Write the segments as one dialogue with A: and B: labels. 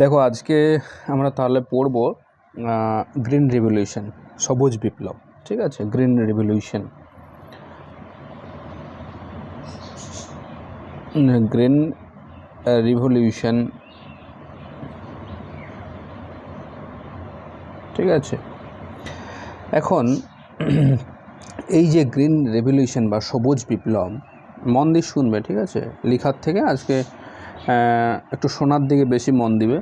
A: দেখো আজকে আমরা তাহলে পড়ব গ্রিন রেভলিউশন, সবুজ বিপ্লব। ঠিক আছে, গ্রিন রেভলিউশন, গ্রিন রিভলিউশন। ঠিক আছে, এখন এই যে গ্রিন রেভলিউশন বা সবুজ বিপ্লব, মন দিয়ে শুনবে। ঠিক আছে, লেখার থেকে আজকে একটু শোনার দিকে বেশি মন দিবে,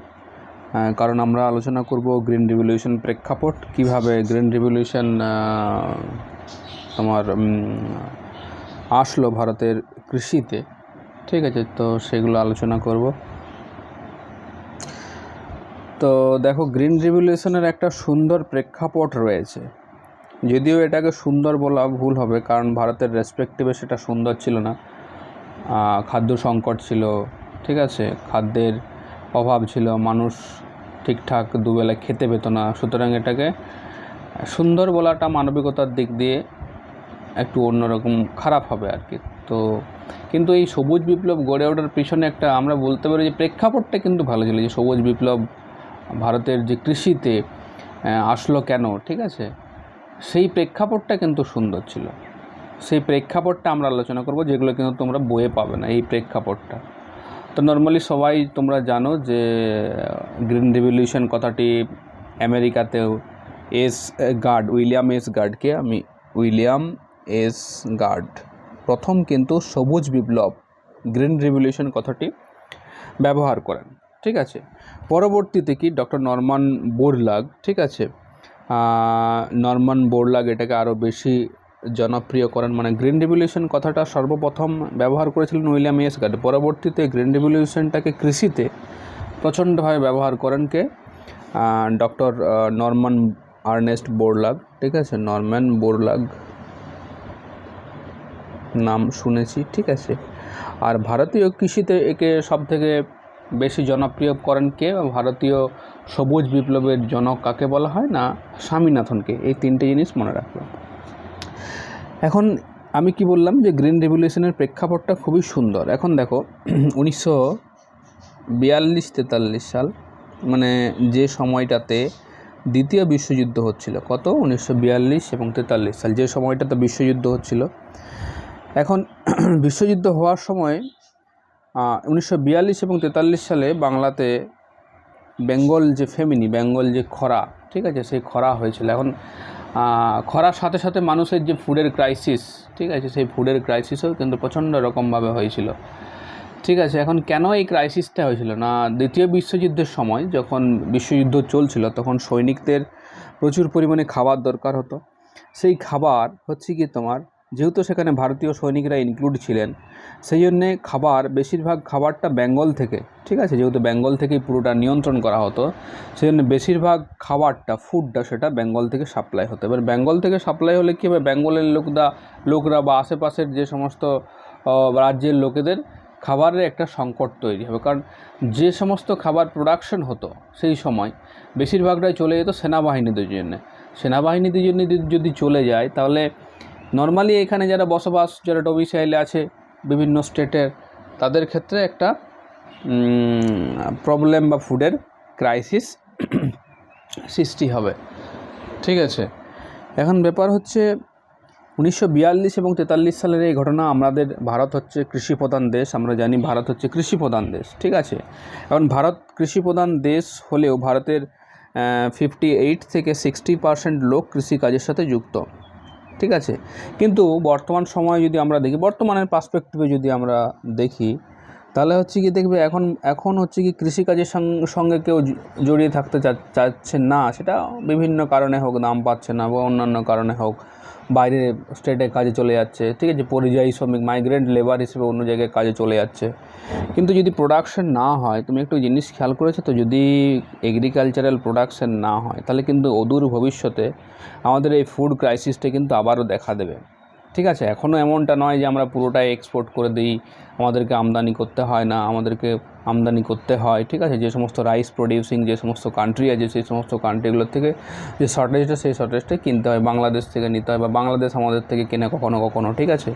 A: কারণ আমরা আলোচনা করব গ্রিন রিভলিউশন প্রেক্ষাপট, কিভাবে গ্রিন রিভলিউশন তোমার আসলো ভারতের কৃষিতে। ঠিক আছে, তো সেগুলো আলোচনা করব। তো দেখো, গ্রিন রিভলিউশনের একটা সুন্দর প্রেক্ষাপট রয়েছে, যদিও এটাকে সুন্দর বলা ভুল হবে, কারণ ভারতের রেসপেক্টিভে সেটা সুন্দর ছিল না। খাদ্য সংকট ছিল, ঠিক আছে, খাদ্যের অভাব ছিল, মানুষ ঠিকঠাক দুবেলা খেতে পেত না। সুতরাং এটাকে সুন্দর বলাটা মানবিকতার দিক দিয়ে একটু অন্যরকম খারাপ হবে আর কি। তো কিন্তু এই সবুজ বিপ্লব গড়ে ওঠার পিছনে একটা আমরা বলতে পারি যে প্রেক্ষাপটটা কিন্তু ভালো ছিল, যে সবুজ বিপ্লব ভারতের যে কৃষিতে আসলো কেন। ঠিক আছে, সেই প্রেক্ষাপটটা কিন্তু সুন্দর ছিল। সেই প্রেক্ষাপটটা আমরা আলোচনা করব, যেগুলো কিন্তু তোমরা বইয়ে পাবে না, এই প্রেক্ষাপটটা। তো নর্মালি সবাই তোমরা জানো যে গ্রিন রিভলিউশন কথাটি আমেরিকাতেও উইলিয়াম এস গার্ড প্রথম কিন্তু সবুজ বিপ্লব, গ্রিন রিভলিউশন কথাটি ব্যবহার করেন। ঠিক আছে, পরবর্তীতে কি ডক্টর নরমান বোরলাগ, ঠিক আছে, নরমান বোরলাগ এটাকে আরও বেশি জনপ্রিয় করেন। মানে গ্রিন রিভলিউশন কথাটা সর্বপ্রথম ব্যবহার করেছিলেন উইলিয়াম এস গার্ড। পরবর্তীতে গ্রিন রিভলিউশনটাকে কৃষিতে প্রচণ্ডভাবে ব্যবহার করেন কে? Doctor Norman Ernest Borlaug. ঠিক আছে, নরম্যান বোরলাগ নাম শুনেছি। ঠিক আছে, আর ভারতীয় কৃষিতে একে সবথেকে বেশি জনপ্রিয় করেন কে? ভারতীয় সবুজ বিপ্লবের জনক কাকে বলা হয় না? স্বামীনাথনকে। এই তিনটে জিনিস মনে রাখলাম। এখন আমি কি বললাম যে গ্রিন রিভলিউশনের প্রেক্ষাপটটা খুবই সুন্দর। এখন দেখো 1942-43 সাল, মানে যে সময়টাতে দ্বিতীয় বিশ্বযুদ্ধ হচ্ছিল। কত? 1942 এবং 43 সাল, যে সময়টাতে বিশ্বযুদ্ধ হচ্ছিল। এখন বিশ্বযুদ্ধ হওয়ার সময় 1942 এবং 43 সালে বাংলাতে বেঙ্গল যে খরা, ঠিক আছে, সেই খরা হয়েছিল। এখন খরার সাথে সাথে মানুষের যে ফুডের ক্রাইসিস, ঠিক আছে, সেই ফুডের ক্রাইসিসও কিন্তু প্রচণ্ড রকমভাবে হয়েছিল। ঠিক আছে, এখন কেন এই ক্রাইসিসটা হয়েছিল না? দ্বিতীয় বিশ্বযুদ্ধের সময় যখন বিশ্বযুদ্ধ চলছিল, তখন সৈনিকদের প্রচুর পরিমাণে খাবার দরকার হতো। সেই খাবার হচ্ছে কি তোমার, যেহেতু সেখানে ভারতীয় সৈনিকরা ইনক্লুড ছিলেন, সেই জন্যে বেশিরভাগ খাবারটা বেঙ্গল থেকে, ঠিক আছে, যেহেতু বেঙ্গল থেকেই পুরোটা নিয়ন্ত্রণ করা হতো, সেই জন্য বেশিরভাগ ফুডটা সেটা বেঙ্গল থেকে সাপ্লাই হতো। এবার বেঙ্গল থেকে সাপ্লাই হলে কী হবে, বেঙ্গলের লোকরা বা আশেপাশের যে সমস্ত রাজ্যের লোকেদের খাবারের একটা সংকট তৈরি হবে। কারণ যে সমস্ত খাবার প্রোডাকশন হতো সেই সময় বেশিরভাগটাই চলে যেত সেনাবাহিনীদের জন্য। সেনাবাহিনীদের জন্য যদি চলে যায়, তাহলে নর্মালি এখানে যারা বসবাস, যারা ডোমিসাইলে আছে বিভিন্ন স্টেটের, তাদের ক্ষেত্রে একটা প্রবলেম বা ফুডের ক্রাইসিস সৃষ্টি হবে। ঠিক আছে, এখন ব্যাপার হচ্ছে 1942 এবং 43 সালের এই ঘটনা। ভারত হচ্ছে কৃষিপ্রধান দেশ, আমরা জানি ভারত হচ্ছে কৃষিপ্রধান দেশ। ঠিক আছে, এখন ভারত কৃষিপ্রধান দেশ হলেও ভারতের 58 থেকে 60% লোক কৃষিকাজের সাথে যুক্ত। ঠিক আছে, কিন্তু বর্তমান সময়ে যদি আমরা দেখি, বর্তমানের পার্সপেক্টিভে যদি আমরা দেখি, তাহলে হচ্ছে কি দেখবে এখন হচ্ছে কি কৃষিকাজের সঙ্গে কেউ জড়িয়ে থাকতে চাচ্ছে না। সেটা বিভিন্ন কারণে হোক, দাম পাচ্ছে না, বা অন্যান্য কারণে হোক, বাইরে স্টেটে কাজে চলে যাচ্ছে। ঠিক আছে, পরিযায়ী শ্রমিক, মাইগ্রেন্ট লেবার হিসেবে অন্য জায়গায় কাজে চলে যাচ্ছে। কিন্তু যদি প্রোডাকশন না হয়, তুমি একটু জিনিস খেয়াল করেছো তো, যদি এগ্রিকালচারাল প্রোডাকশন না হয়, তাহলে কিন্তু অদূর ভবিষ্যতে আমাদের এই ফুড ক্রাইসিসটা কিন্তু আবারও দেখা দেবে। ঠিক আছে, এখনও এমনটা নয় যে আমরা পুরোটাই এক্সপোর্ট করে দিই, আমাদেরকে আমদানি করতে হয় না, আমাদেরকে আমদানি করতে হয়। ঠিক আছে, যে সমস্ত রাইস প্রডিউসিং যে সমস্ত কান্ট্রি আছে, সেই সমস্ত কান্ট্রিগুলোর থেকে যে সেই শর্টেজটা কিনতে হয়, বাংলাদেশ থেকে নিতে হয়, বা বাংলাদেশ আমাদের থেকে কেনে কখনো কখনো। ঠিক আছে,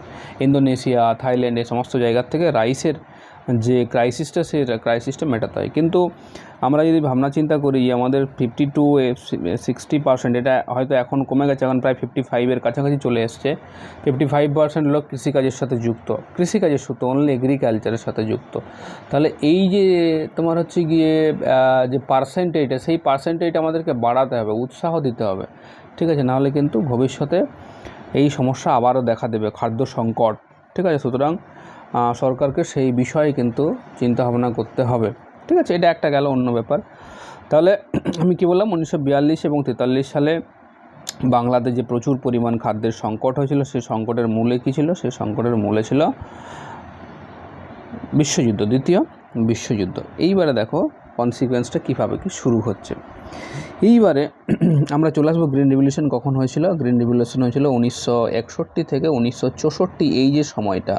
A: ইন্দোনেশিয়া, থাইল্যান্ড, এই সমস্ত জায়গার থেকে রাইসের যে ক্রাইসিসটা, সেই ক্রাইসিসটা মেটাতে হয়। কিন্তু আমরা যদি ভাবনা চিন্তা করি আমাদের 50-60%, এটা হয়তো এখন কমে গেছে, এখন প্রায় 55-এর কাছাকাছি চলে এসছে। 55% লোক কৃষিকাজের সাথে যুক্ত, কৃষিকাজের সাথে অনলি এগ্রিকালচারের সাথে যুক্ত। তাহলে এই যে তোমার হচ্ছে গিয়ে যে পার্সেন্টেজটা, সেই পার্সেন্টেজটা আমাদেরকে বাড়াতে হবে, উৎসাহ দিতে হবে, ঠিক আছে? নাহলে কিন্তু ভবিষ্যতে এই সমস্যা আবারও দেখা দেবে, খাদ্য সংকট, ঠিক আছে? সুতরাং সরকারকে সেই বিষয়ে কিন্তু চিন্তা ভাবনা করতে হবে, ঠিক আছে? এটা একটা গেল অন্য ব্যাপার। তাহলে আমি কি বললাম, 1942 এবং 43 সালে বাংলাদেশে যে প্রচুর পরিমাণ খাদ্যের সংকট হয়েছিল, সেই সংকটের মূলে কী ছিল? সেই সংকটের মূলে ছিল বিশ্বযুদ্ধ, দ্বিতীয় বিশ্বযুদ্ধ। এইবারে দেখো কনসিকুয়েন্সটা কীভাবে কি শুরু হচ্ছে। এইবারে আমরা চলে আসবো গ্রিন রিভলিউশন কখন হয়েছিল। গ্রিন রিভলিউশন হয়েছিল 1961 থেকে 1964, এই যে সময়টা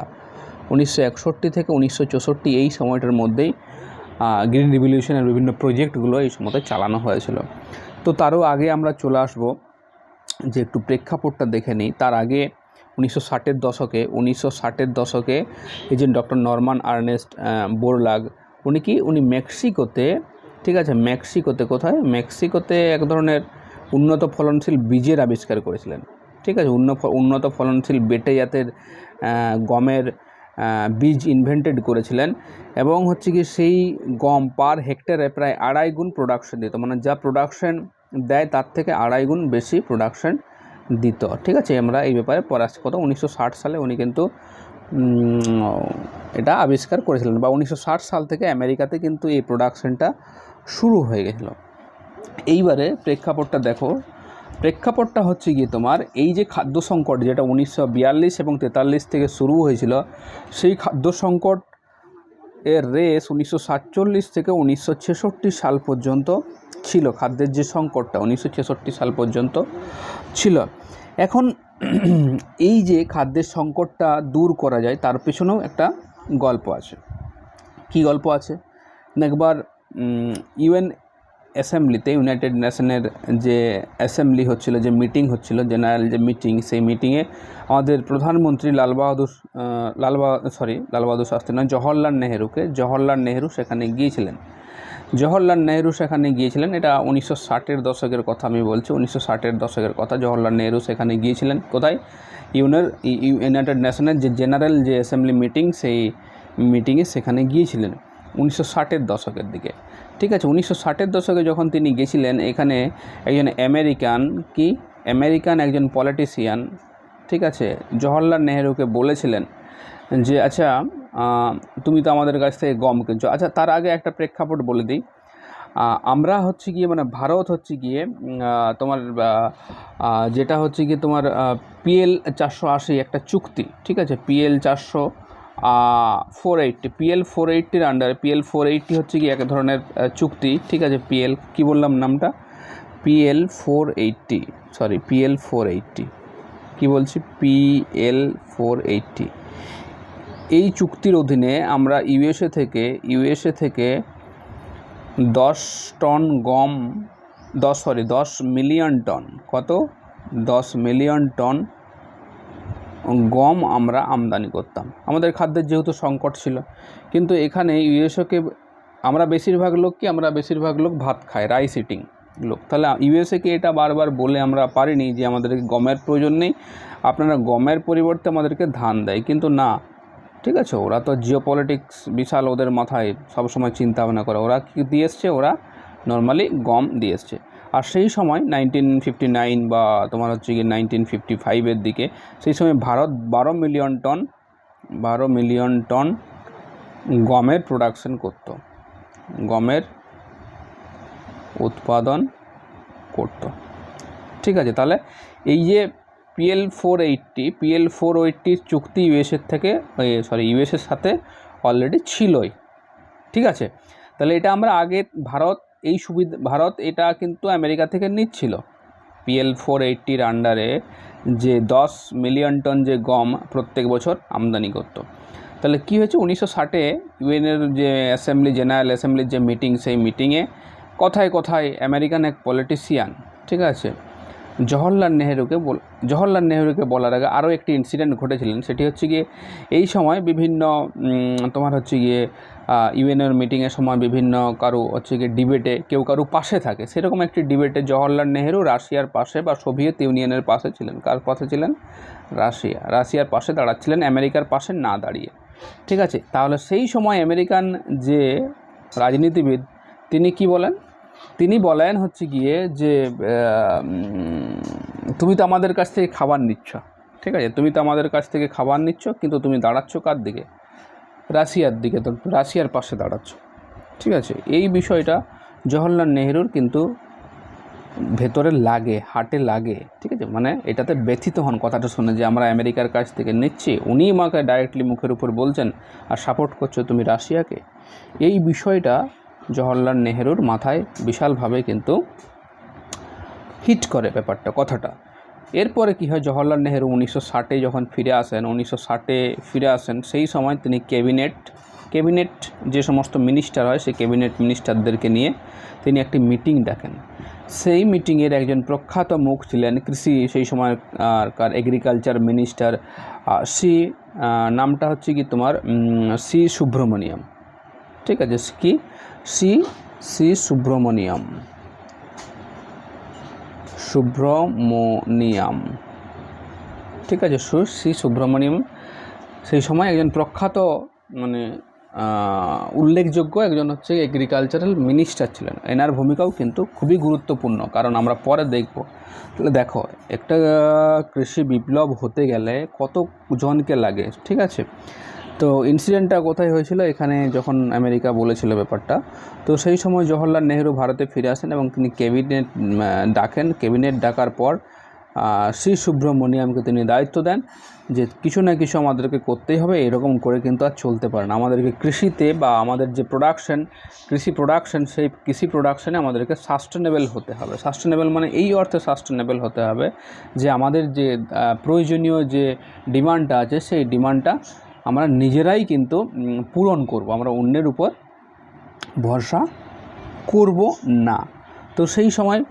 A: 1961 থেকে 1964, এই সময়টার মধ্যেই গ্রিন রিভলিউশনের বিভিন্ন প্রজেক্টগুলো এই সময়তে চালানো হয়েছিল। তো তারও আগে আমরা চলে আসবো যে একটু প্রেক্ষাপটটা দেখে নিই। তার আগে 1960-এর দশকে এই যে ডক্টর নরমান আর্নেস্ট বোরলাগ, উনি মেক্সিকোতে, ঠিক আছে, মেক্সিকোতে কোথায়? মেক্সিকোতে এক ধরনের উন্নত ফলনশীল বীজের আবিষ্কার করেছিলেন, ঠিক আছে? উন্নত ফলনশীল বেটে জাতের গমের বীজ ইনভেন্টেড করেছিলেন, এবং হচ্ছে কি সেই গম পার হেক্টরে প্রায় 2.5 গুণ প্রোডাকশন দিত, মানে যা প্রোডাকশন দেয় তার থেকে 2.5 গুণ বেশি প্রোডাকশন দিত, ঠিক আছে? আমরা এই ব্যাপারে পরে আসছি। কত 1960 সালে উনি কিন্তু এটা আবিষ্কার করেছিলেন, বা 1960 সাল থেকে আমেরিকাতে কিন্তু এই প্রোডাকশনটা শুরু হয়ে গেছিলো। এইবারে প্রেক্ষাপটটা দেখো, প্রেক্ষাপটটা হচ্ছে গিয়ে তোমার এই যে খাদ্য সংকট, যেটা 1942 এবং 43 থেকে শুরু হয়েছিল, সেই খাদ্য সংকট এর রেস 1947 থেকে 1966 সাল পর্যন্ত ছিল। খাদ্যের যে সংকটটা 1966 সাল পর্যন্ত ছিল। এখন এই যে খাদ্যের সংকটটা দূর করা যায়, তার পেছনেও একটা গল্প আছে। কি গল্প আছে? একবার ইউএন অ্যাসেম্বলিতে, ইউনাইটেড নেশনের যে অ্যাসেম্বলি হচ্ছিল, যে মিটিং হচ্ছিল, জেনারেল যে মিটিং, সেই মিটিংয়ে আমাদের প্রধানমন্ত্রী লালবাহাদুর শাস্ত্রী নয়, জওহরলাল নেহেরু সেখানে গিয়েছিলেন। এটা 1960-এর দশকের কথা আমি বলছি, 1960-এর দশকের কথা। জওহরলাল নেহেরু সেখানে গিয়েছিলেন কোথায়? ইউনাইটেড নেশনের যে জেনারেল যে অ্যাসেম্বলি মিটিং, সেই মিটিংয়ে সেখানে গিয়েছিলেন 1960-এর দশকের দিকে, ঠিক আছে? 1960-এর দশকে যখন তিনি গেছিলেন, এখানে একজন আমেরিকান একজন পলিটিশিয়ান, ঠিক আছে, জওহরলাল নেহেরুকে বলেছিলেন যে আচ্ছা তুমি তো আমাদের কাছ থেকে গম কিনছো। আচ্ছা, তার আগে একটা প্রেক্ষাপট বলে দিই। আমরা হচ্ছে গিয়ে, মানে ভারত হচ্ছে গিয়ে তোমার যেটা হচ্ছে গিয়ে তোমার PL 480 একটা চুক্তি, ঠিক আছে? PL 480 আন্ডারে PL 480 হচ্ছে কি এক ধরনের চুক্তি, ঠিক আছে? PL কি বললাম নামটা? PL 480 কি বলছি? PL 480। এই চুক্তির অধীনে আমরা ইউএসএ থেকে 10 মিলিয়ন টন, কত? 10 মিলিয়ন টন গম আমরা আমদানি করতাম। আমাদের খাদ্যের যেহেতু সংকট ছিল, কিন্তু এখানে ইউএসএকে আমরা বেশিরভাগ লোক ভাত খায়, রাইস ইটিং লোক। তাহলে ইউএসএকে এটা বারবার বলে আমরা পারিনি যে আমাদেরকে গমের প্রয়োজন নেই, আপনারা গমের পরিবর্তে আমাদেরকে ধান দেয়, কিন্তু না, ঠিক আছে? ওরা তো জিওপলিটিক্স বিশাল, ওদের মাথায় সবসময় চিন্তা ভাবনা করে। ওরা কী দিয়ে এসছে? ওরা নর্মালি গম দিয়ে এসছে। আর সেই সময় 1959 বা তোমার হচ্ছে কি 1955-এর দিকে, সেই সময় ভারত 12 মিলিয়ন টন গমের প্রোডাকশন করত, গমের উৎপাদন করত, ঠিক আছে? তাহলে এই যে PL 480 চুক্তি ইউএসের সাথে অলরেডি ছিলই, ঠিক আছে? তাহলে এটা আমরা আগে ভারত এটা কিন্তু আমেরিকা থেকে নিচ্ছিল। PL 480-র আন্ডারে যে 10 মিলিয়ন টন যে গম প্রত্যেক বছর আমদানি করত। তাহলে কী হয়েছে? 1960-এ ইউএনের যে জেনারেল অ্যাসেম্বলির যে মিটিং, সেই মিটিংয়ে কথায় আমেরিকান এক পলিটিশিয়ান, ঠিক আছে, জওহরলাল নেহেরুকে বলার আগে আরও একটি ইনসিডেন্ট ঘটেছিলেন। সেটি হচ্ছে গিয়ে এই সময় বিভিন্ন তোমার হচ্ছে গিয়ে ইউএনের মিটিংয়ের সময় বিভিন্ন কারো হচ্ছে গিয়ে ডিবেটে কেউ কারো পাশে থাকে, সেরকম একটি ডিবেটে জওহরলাল নেহেরু রাশিয়ার পাশে বা সোভিয়েত ইউনিয়নের পাশে ছিলেন। কার পাশে ছিলেন? রাশিয়ার পাশে দাঁড়াচ্ছিলেন, আমেরিকার পাশে না দাঁড়িয়ে। ঠিক আছে, তাহলে সেই সময় আমেরিকান যে রাজনীতিবিদ তিনি কি বলেন? তিনি বলেন হচ্ছে গিয়ে যে তুমি তো আমাদের কাছ থেকে খাবার নিচ্ছ, ঠিক আছে, তুমি তো আমাদের কাছ থেকে খাবার নিচ্ছ, কিন্তু তুমি দাঁড়াচ্ছ কার দিকে? রাশিয়ার দিকে, তো রাশিয়ার পাশে দাঁড়াচ্ছ। ঠিক আছে, এই বিষয়টা জওহরলাল নেহেরুর কিন্তু ভেতরে লাগে, হার্টে লাগে। ঠিক আছে, মানে এটাতে ব্যথিত হন কথাটা শুনে যে আমরা আমেরিকার কাছ থেকে নিচ্ছি, উনি আমাকে ডাইরেক্টলি মুখের উপর বলছেন আর সাপোর্ট করছো তুমি রাশিয়াকে। এই বিষয়টা জওহরলাল নেহেরুর মাথায় বিশালভাবে কিন্তু হিট করে ব্যাপারটা, কথাটা। এরপরে কী হয়, জওহরলাল নেহেরু 1960 যখন ফিরে আসেন, সেই সময় তিনি ক্যাবিনেট যে সমস্ত মিনিস্টার হয় সেই ক্যাবিনেট মিনিস্টারদেরকে নিয়ে তিনি একটি মিটিং ডাকেন। সেই মিটিংয়ের একজন প্রখ্যাত মুখ ছিলেন সেই সময়কার এগ্রিকালচার মিনিস্টার, নামটা হচ্ছে কি তোমার সি সুব্রমণিয়াম। ঠিক আছে, কি সি সুব্রমণিয়াম, ঠিক আছে, সি সুব্রমণিয়াম সেই সময় একজন প্রখ্যাত মানে উল্লেখযোগ্য একজন হচ্ছে এগ্রিকালচারাল মিনিস্টার ছিলেন। এনার ভূমিকাও কিন্তু খুবই গুরুত্বপূর্ণ, কারণ আমরা পরে দেখব। তাহলে দেখো, একটা কৃষি বিপ্লব হতে গেলে কত জনকে লাগে। ঠিক আছে, তো ইনসিডেন্টটা কোথায় হয়েছিল? এখানে যখন আমেরিকা বলেছিল ব্যাপারটা, তো সেই সময় জওহরলাল নেহেরু ভারতে ফিরে আসেন এবং তিনি ক্যাবিনেট ডাকার পর সি সুব্রমণিয়ামকে তিনি দায়িত্ব দেন যে কিছু না কিছু আমাদেরকে করতেই হবে, এরকম করে কিন্তু আর চলতে পারে না। আমাদেরকে কৃষিতে বা আমাদের যে কৃষি প্রোডাকশন, সেই কৃষি প্রোডাকশনে আমাদেরকে সাস্টেনেবল হতে হবে। সাস্টেনেবল মানে এই অর্থে সাস্টেনেবল হতে হবে যে আমাদের যে প্রয়োজনীয় যে ডিমান্ডটা আছে সেই ডিমান্ডটা আমরা নিজেরাই কিন্তু পূরণ করব, আমরা অন্যের উপর ভরসা করব না। তো সেই সময়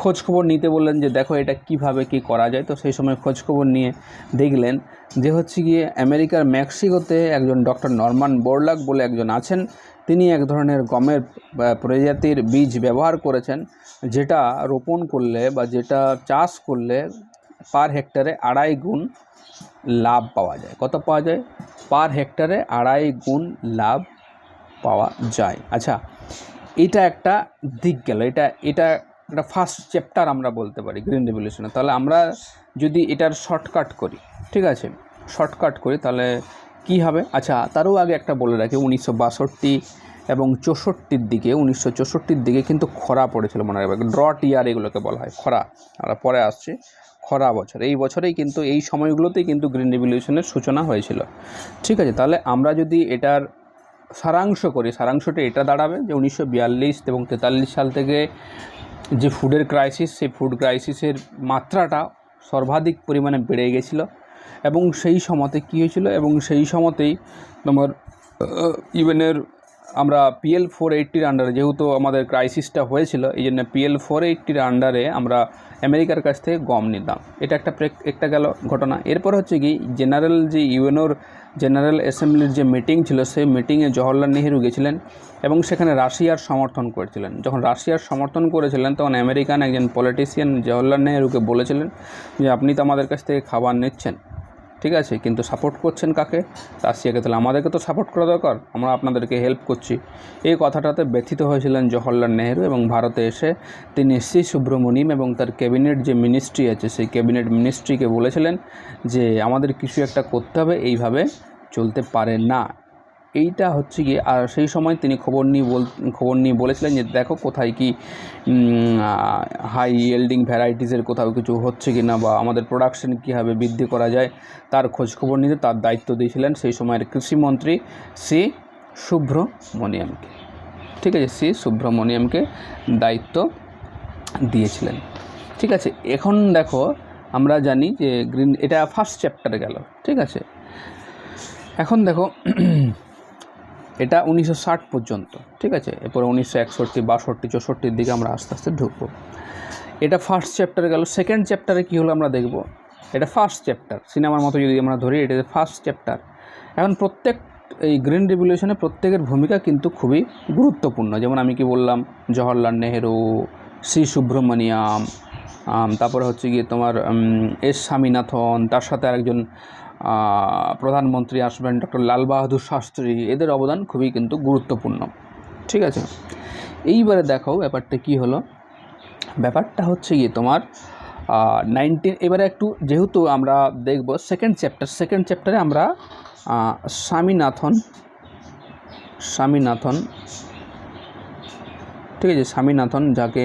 A: খোঁজখবর নিতে বললেন যে দেখো এটা কিভাবে কি করা যায়। তো সেই সময় খোঁজখবর নিয়ে দেখলেন যে হচ্ছে গিয়ে আমেরিকার মেক্সিকোতে একজন ডক্টর নরমান বোরলাগ বলে একজন আছেন, তিনি এক ধরনের গমের প্রজাতির বীজ ব্যবহার করেছেন, যেটা রোপণ করলে বা যেটা চাষ করলে পার হেক্টরে 2.5 গুণ লাভ পাওয়া যায়। কত পাওয়া যায়? পার হেক্টরে 2.5 গুণ লাভ পাওয়া যায়। আচ্ছা, এটা একটা দিক গেল, এটা একটা ফার্স্ট চ্যাপ্টার আমরা বলতে পারি গ্রিন রেভলিউশনে। তাহলে আমরা যদি এটার শর্টকাট করি, ঠিক আছে, তাহলে কি হবে? আচ্ছা, তারও আগে একটা বলে রাখি, 1962 এবং 1964 দিকে কিন্তু খরা পড়েছিল, মনে রাখবে, ড্রট ইয়ার এগুলোকে বলা হয়, খরা। আমরা পরে আসছি, খরা বছর। এই বছরেই কিন্তু এই সময়গুলোতেই কিন্তু গ্রিন রেভলিউশনের সূচনা হয়েছিল। ঠিক আছে, তাহলে আমরা যদি এটার সারাংশ করি, সারাংশটা এটা দাঁড়াবে যে 1942 এবং 43 সাল থেকে যে ফুডের ক্রাইসিস, সেই ফুড ক্রাইসিসের মাত্রাটা সর্বাধিক পরিমাণে বেড়ে গেছিল। এবং সেই সময়তে কী হয়েছিল, এবং সেই সময়তেই তোমার ইউএনের আমরা PL 480 আন্ডারে, যেহেতু আমাদের ক্রাইসিসটা হয়েছিল, এই জন্য PL 480 আন্ডারে আমরা আমেরিকার কাছ থেকে গম নিতাম। এটা একটা গেল ঘটনা। এরপর হচ্ছে কি, ইউএনওর জেনারেল অ্যাসেম্বলির যে মিটিং ছিল, সেই মিটিংয়ে জওহরলাল নেহেরু গেছিলেন এবং সেখানে রাশিয়ার সমর্থন করেছিলেন। যখন রাশিয়ার সমর্থন করেছিলেন তখন আমেরিকান একজন পলিটিশিয়ান জওহরলাল নেহেরুকে বলেছিলেন যে আপনি তো আমাদের কাছ থেকে খাবার নিচ্ছেন, ঠিক আছে, কিন্তু সাপোর্ট করছেন কাকে? রাশিয়াকে। তাহলে আমাদেরকে তো সাপোর্ট করা দরকার, আমরা আপনাদেরকে হেল্প করছি। এই কথাটাতে ব্যথিত হয়েছিলেন জওহরলাল নেহেরু এবং ভারতে এসে তিনি সি সুব্রমণিয়াম এবং তার ক্যাবিনেট যে মিনিস্ট্রি আছে সেই ক্যাবিনেট মিনিস্ট্রিকে বলেছিলেন যে আমাদের কিছু একটা করতে হবে, এইভাবে চলতে পারে না। এইটা হচ্ছে গিয়ে, আর সেই সময় তিনি খবর নিয়ে বলেছিলেন যে দেখো কোথায় কি হাই ইয়েল্ডিং ভ্যারাইটিসের কোথাও কিছু হচ্ছে কি না, বা আমাদের প্রোডাকশন কীভাবে বৃদ্ধি করা যায় তার খোঁজখবর নিতে তার দায়িত্ব দিয়েছিলেন সেই সময়ের কৃষিমন্ত্রী সি সুব্রমণিয়ামকে। ঠিক আছে, সি সুব্রমণিয়ামকে দায়িত্ব দিয়েছিলেন। ঠিক আছে, এখন দেখো আমরা জানি যে এটা ফার্স্ট চ্যাপ্টারে গেল। ঠিক আছে, এখন দেখো এটা 1960 পর্যন্ত। ঠিক আছে, এরপরে 1961, 62, 64 দিকে আমরা আস্তে আস্তে ঢুকবো। এটা ফার্স্ট চ্যাপ্টারে গেল। সেকেন্ড চ্যাপ্টারে কী হলো আমরা দেখব। এটা ফার্স্ট চ্যাপ্টার, সিনেমার মতো যদি আমরা ধরি, এটা ফার্স্ট চ্যাপ্টার। এখন প্রত্যেক এই গ্রিন রেভলিউশনে প্রত্যেকের ভূমিকা কিন্তু খুবই গুরুত্বপূর্ণ। যেমন আমি কি বললাম, জওহরলাল নেহেরু, সি সুব্রমণিয়াম, তারপরে হচ্ছে গিয়ে তোমার এস স্বামীনাথন, তার সাথে আরেকজন প্রধানমন্ত্রী আসবেন ডক্টর লাল বাহাদুর শাস্ত্রী, এদের অবদান খুবই কিন্তু গুরুত্বপূর্ণ। ঠিক আছে, এইবারে দেখো ব্যাপারটা কি হলো। ব্যাপারটা হচ্ছে গিয়ে তোমার 19, এবারে একটু যেহেতু আমরা দেখব সেকেন্ড চ্যাপ্টারে আমরা স্বামীনাথন, ঠিক আছে, স্বামীনাথন যাকে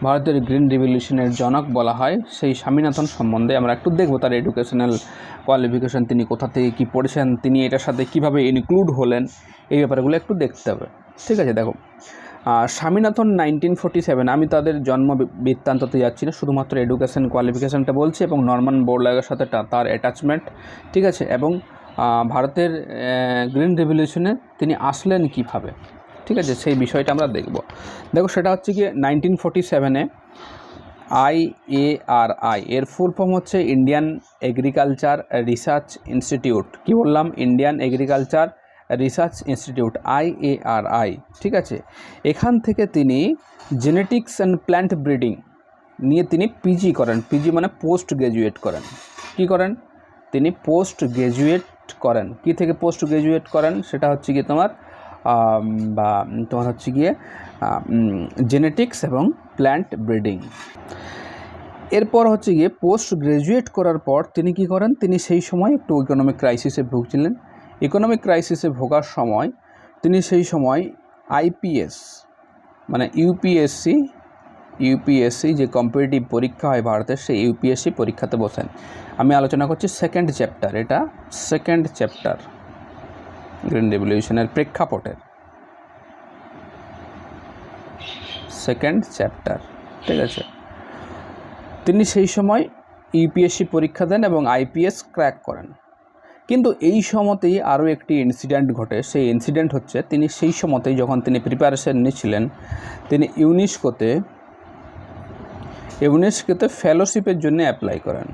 A: ভারতের গ্রিন রিভলিউশনের জনক বলা হয়, সেই স্বামীনাথন সম্বন্ধে আমরা একটু দেখব। তার এডুকেশনাল কোয়ালিফিকেশান, তিনি কোথা থেকে কী পড়েছেন, তিনি এটার সাথে কীভাবে ইনক্লুড হলেন, এই ব্যাপারগুলো একটু দেখতে হবে। ঠিক আছে, দেখো স্বামীনাথন 1947, আমি তাদের জন্ম বৃত্তান্ততে যাচ্ছি না, শুধুমাত্র এডুকেশন কোয়ালিফিকেশানটা বলছি এবং নরমান বোরলাগের সাথে তার অ্যাটাচমেন্ট। ঠিক আছে, এবং ভারতের গ্রিন রেভলিউশনে তিনি আসলেন কীভাবে, ঠিক আছে, সেই বিষয়টা আমরা দেখব। দেখো সেটা হচ্ছে কি 1947-এ IARI এর ফুল ফর্ম হচ্ছে ইন্ডিয়ান এগ্রিকালচার রিসার্চ ইনস্টিটিউট। কি বললাম? Indian agriculture research institute, IARI। ঠিক আছে, এখান থেকে তিনি জেনেটিক্স অ্যান্ড প্ল্যান্ট ব্রিডিং নিয়ে তিনি পিজি করেন। পিজি মানে পোস্ট গ্র্যাজুয়েট করেন। কি করেন? তিনি পোস্ট গ্র্যাজুয়েট করেন। কি থেকে পোস্ট গ্র্যাজুয়েট করেন? সেটা হচ্ছে গিয়ে তোমার হচ্ছে গিয়ে জেনেটিক্স এবং প্ল্যান্ট ব্রিডিং। এরপর হচ্ছে গিয়ে পোস্ট গ্র্যাজুয়েট করার পর তিনি কি করেন? তিনি সেই সময় একটু ইকোনমিক ক্রাইসিসে ভুগছিলেন। ইকোনমিক ক্রাইসিসে ভোগার সময় তিনি সেই সময় IPS মানে ইউপিএসসি যে কম্পিটিটিভ পরীক্ষা হয় ভারতের, সেই ইউপিএসসি পরীক্ষাতে বসেন। আমি আলোচনা করছি সেকেন্ড চ্যাপ্টার, এটা সেকেন্ড চ্যাপ্টার গ্রিন রেভলিউশনের প্রেক্ষাপটের সেকেন্ড চ্যাপ্টার। ঠিক আছে, তিনি সেই সময় ইউপিএসসি পরীক্ষা দেন এবং IPS ক্র্যাক করেন। কিন্তু এই সময়তেই আরও একটি ইনসিডেন্ট ঘটে। সেই ইনসিডেন্ট হচ্ছে, তিনি সেই সময়তেই যখন তিনি প্রিপারেশন নিচ্ছিলেন, তিনি ইউনেস্কোতে ফেলোশিপের জন্য অ্যাপ্লাই করেন।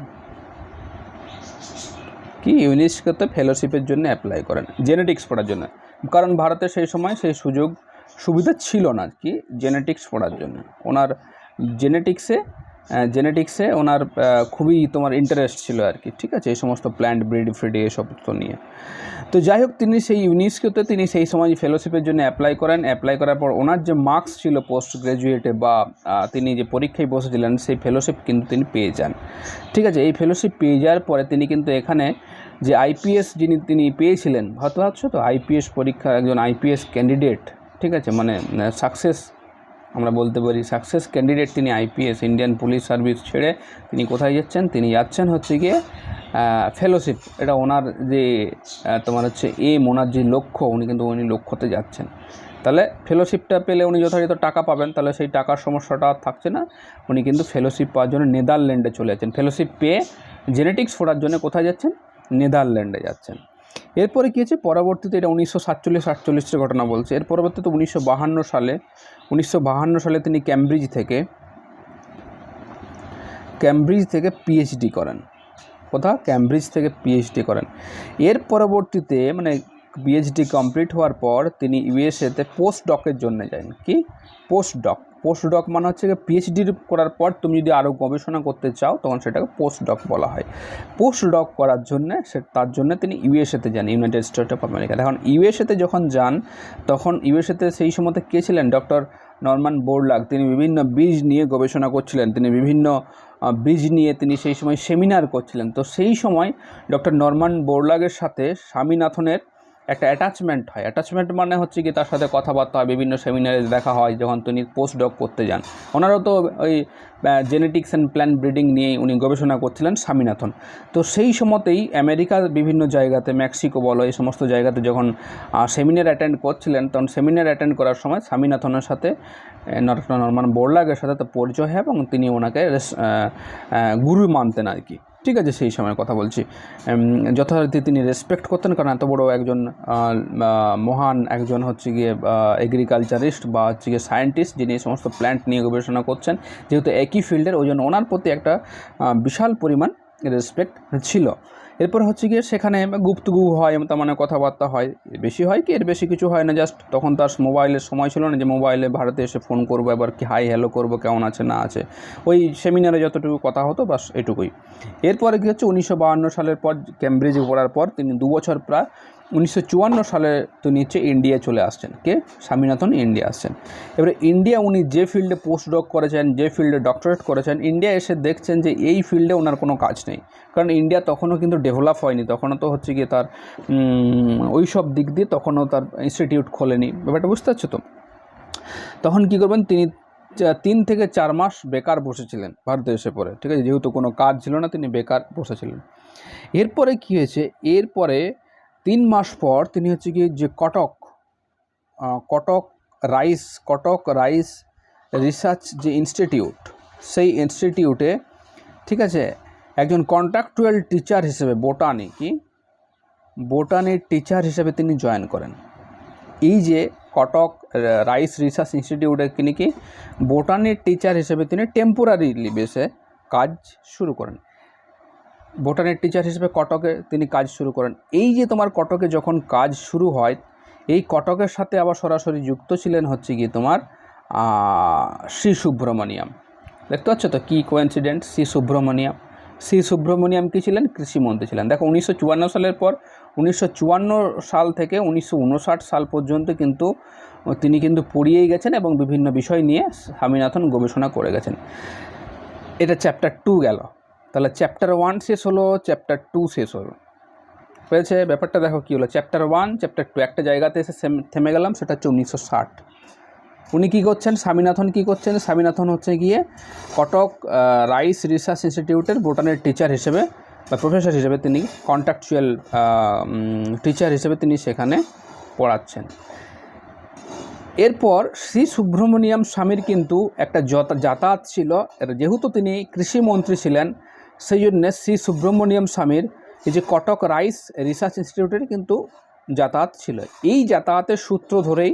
A: কি? ইউনেস্কোতে ফেলোশিপের জন্য অ্যাপ্লাই করেন জেনেটিক্স পড়ার জন্য। কারণ ভারতে সেই সময় সেই সুযোগ সুবিধা ছিল না কি জেনেটিক্স পড়ার জন্য। ওনার জেনেটিক্সে ওনার খুবই তোমার ইন্টারেস্ট ছিল আর কি। ঠিক আছে, এই সমস্ত প্ল্যান্ট ব্রিড এসব তো নিয়ে। তো যাই হোক, তিনি সেই ইউনেস্কোতে তিনি সেই সময় ফেলোশিপের জন্য অ্যাপ্লাই করেন। অ্যাপ্লাই করার পর ওনার যে মার্কস ছিল পোস্ট গ্র্যাজুয়েটে বা তিনি যে পরীক্ষায় বসেছিলেন, সেই ফেলোশিপ কিন্তু তিনি পেয়ে যান। ঠিক আছে, এই ফেলোশিপ পেয়ে যাওয়ার পরে তিনি কিন্তু এখানে যে IPS তিনি পেয়েছিলেন, ভাবছো তো IPS পরীক্ষার একজন IPS ক্যান্ডিডেট। ঠিক আছে, মানে সাকসেস আমরা বলতে পারি, সাকসেস ক্যান্ডিডেট তিনি IPS ইন্ডিয়ান পুলিশ সার্ভিস ছেড়ে তিনি কোথায় যাচ্ছেন? তিনি যাচ্ছেন হচ্ছে গিয়ে ফেলোশিপ। এটা ওনার যে তোমার হচ্ছে ওনার যে লক্ষ্য, উনি লক্ষ্যতে যাচ্ছেন। তাহলে ফেলোশিপটা পেলে উনি যথাযথ টাকা পাবেন, তাহলে সেই টাকার সমস্যাটা আর থাকছে না। উনি কিন্তু ফেলোশিপ পাওয়ার জন্য নেদারল্যান্ডে চলে যাচ্ছেন। ফেলোশিপ পেয়ে জেনেটিক্স পড়ার জন্য কোথায় যাচ্ছেন? নেদারল্যান্ডে যাচ্ছেন। এরপরে কী হচ্ছে? পরবর্তীতে, এটা 1947-48 ঘটনা বলছে। এর পরবর্তীতে 1952 সালে তিনি ক্যামব্রিজ থেকে PhD করেন। কোথা? ক্যামব্রিজ থেকে PhD করেন। এর পরবর্তীতে মানে PhD কমপ্লিট হওয়ার পর তিনি USA-তে পোস্ট ডকের জন্য যান। কি? পোস্ট ডক মানে হচ্ছে PhD করার পর তুমি যদি আরও গবেষণা করতে চাও, তখন সেটাকে পোস্ট ডক বলা হয়। পোস্ট ডক করার জন্য তার জন্য তিনি USA-তে যান, ইউনাইটেড স্টেটস অফ আমেরিকা। এখন USA-তে যখন যান, তখন USA-তে সেই সময়তে কে ছিলেন? Doctor Norman Borlaug. তিনি বিভিন্ন বীজ নিয়ে গবেষণা করছিলেন। তিনি বিভিন্ন বীজ নিয়ে তিনি সেই সময় সেমিনার করছিলেন। তো সেই সময় ডক্টর নরমান বোরলাগের সাথে স্বামীনাথনের একটা অ্যাটাচমেন্ট হয়। অ্যাটাচমেন্ট মানে হচ্ছে কি, তার সাথে কথাবার্তা হয়, বিভিন্ন সেমিনারে দেখা হয় যখন তিনি পোস্ট ডক করতে যান। ওনারও তো ওই জেনেটিক্স অ্যান্ড প্ল্যান্ট ব্রিডিং নিয়ে উনি গবেষণা করছিলেন, স্বামীনাথন। তো সেই সময়তেই আমেরিকার বিভিন্ন জায়গাতে, মেক্সিকো বলো, এই সমস্ত জায়গাতে যখন সেমিনার অ্যাটেন্ড করছিলেন, তখন সেমিনার অ্যাটেন্ড করার সময় স্বামীনাথনের সাথে নরমান বোরলাগের সাথে তো পরিচয় হয় এবং তিনি ওনাকে গুরু মানতেন আর কি। ঠিক আছে, সেই সময়ের কথা বলছি। যথারীতি তিনি রেসপেক্ট করতেন, কারণ এত বড় একজন মহান একজন হচ্ছে গিয়ে এগ্রিকালচারিস্ট বা হচ্ছে গিয়ে সায়েন্টিস্ট, যিনি এই সমস্ত প্ল্যান্ট নিয়ে গবেষণা করছেন, যেহেতু একই ফিল্ডের, ওই জন্য ওনার প্রতি একটা বিশাল পরিমাণ রেসপেক্ট ছিল। এরপর হচ্ছে গিয়ে সেখানে গুপ্তগু হয়, তার মানে কথাবার্তা হয়, বেশি হয় কি, এর বেশি কিছু হয় না, জাস্ট তখন তার মোবাইলের সময় ছিল না যে মোবাইলে ভারতে এসে ফোন করবো, এবার কি হাই হ্যালো করবো, কেমন আছে না আছে, ওই সেমিনারে যতটুকু কথা হতো বাস এটুকুই। এরপরে কী হচ্ছে, 1952 সালের পর ক্যামব্রিজে পড়ার পর তিনি 2 বছর প্রায় 1954 সালে তিনি হচ্ছে ইন্ডিয়া চলে আসছেন। কে? স্বামীনাথন ইন্ডিয়া আসছেন। এবারে ইন্ডিয়া উনি যে ফিল্ডে পোস্ট ডক করেছেন, যে ফিল্ডে ডক্টরেট করেছেন, ইন্ডিয়া এসে দেখছেন যে এই ফিল্ডে ওনার কোনো কাজ নেই, কারণ ইন্ডিয়া তখনও কিন্তু ডেভেলপ হয়নি, তখনও তো হচ্ছে গিয়ে তার ওই সব দিক দিয়ে তখনও তার ইনস্টিটিউট খোলেনি, ব্যাপারটা বুঝতে পারছো তো। তখন কী করবেন, তিনি 3 থেকে 4 মাস বেকার বসেছিলেন ভারতে এসে পড়ে, ঠিক আছে, যেহেতু কোনো কাজ ছিল না তিনি বেকার বসেছিলেন। এরপরে কী হয়েছে, এরপরে 3 মাস পর তিনি হচ্ছে গিয়ে যে কটক রাইস রিসার্চ যে ইনস্টিটিউট, সেই ইনস্টিটিউটে, ঠিক আছে, একজন কন্ট্রাকচুয়াল টিচার হিসেবে বোটানির টিচার হিসেবে তিনি জয়েন করেন। এই যে কটক রাইস রিসার্চ ইনস্টিটিউটে তিনি কি বোটানির টিচার হিসেবে তিনি টেম্পোরারিলি বেসে কাজ শুরু করেন। বোটানির টিচার হিসেবে কটকে তিনি কাজ শুরু করেন। এই যে তোমার কটকে যখন কাজ শুরু হয়, এই কটকের সাথে আবার সরাসরি যুক্ত ছিলেন হচ্ছে গিয়ে তোমার শ্রী সুব্রমণিয়াম। দেখতে পাচ্ছ তো কী কোইন্সিডেন্ট। শ্রী সুব্রমণিয়াম কী ছিলেন? কৃষিমন্ত্রী ছিলেন। দেখো 1954 সালের পর 1954 সাল থেকে 1959 সাল পর্যন্ত কিন্তু তিনি কিন্তু পড়িয়েই গেছেন এবং বিভিন্ন বিষয় নিয়ে স্বামীনাথন গবেষণা করে গেছেন। এটা চ্যাপ্টার 2 গেল। তাহলে চ্যাপ্টার 1 শেষ হলো, চ্যাপ্টার 2 শেষ হলো, হয়েছে। ব্যাপারটা দেখো কী হলো, চ্যাপ্টার 1 চ্যাপ্টার 2 একটা জায়গাতে এসে থেমে গেলাম, সেটা হচ্ছে 1960। উনি কী করছেন, স্বামীনাথন কী করছেন? স্বামীনাথন হচ্ছে গিয়ে কটক রাইস রিসার্চ ইনস্টিটিউটের বোটানির টিচার হিসেবে বা প্রফেসর হিসেবে তিনি কন্ট্রাকচুয়াল টিচার হিসেবে তিনি সেখানে পড়াচ্ছেন। এরপর শ্রী সুব্রমণিয়াম স্বামীর কিন্তু একটা যাতায়াত ছিল, যেহেতু তিনি কৃষিমন্ত্রী ছিলেন, সেই জন্য শ্রী সুব্রমণিয়াম স্বামীর এই যে কটক রাইস রিসার্চ ইনস্টিটিউটের কিন্তু যাতায়াত ছিল। এই যাতায়াতের সূত্র ধরেই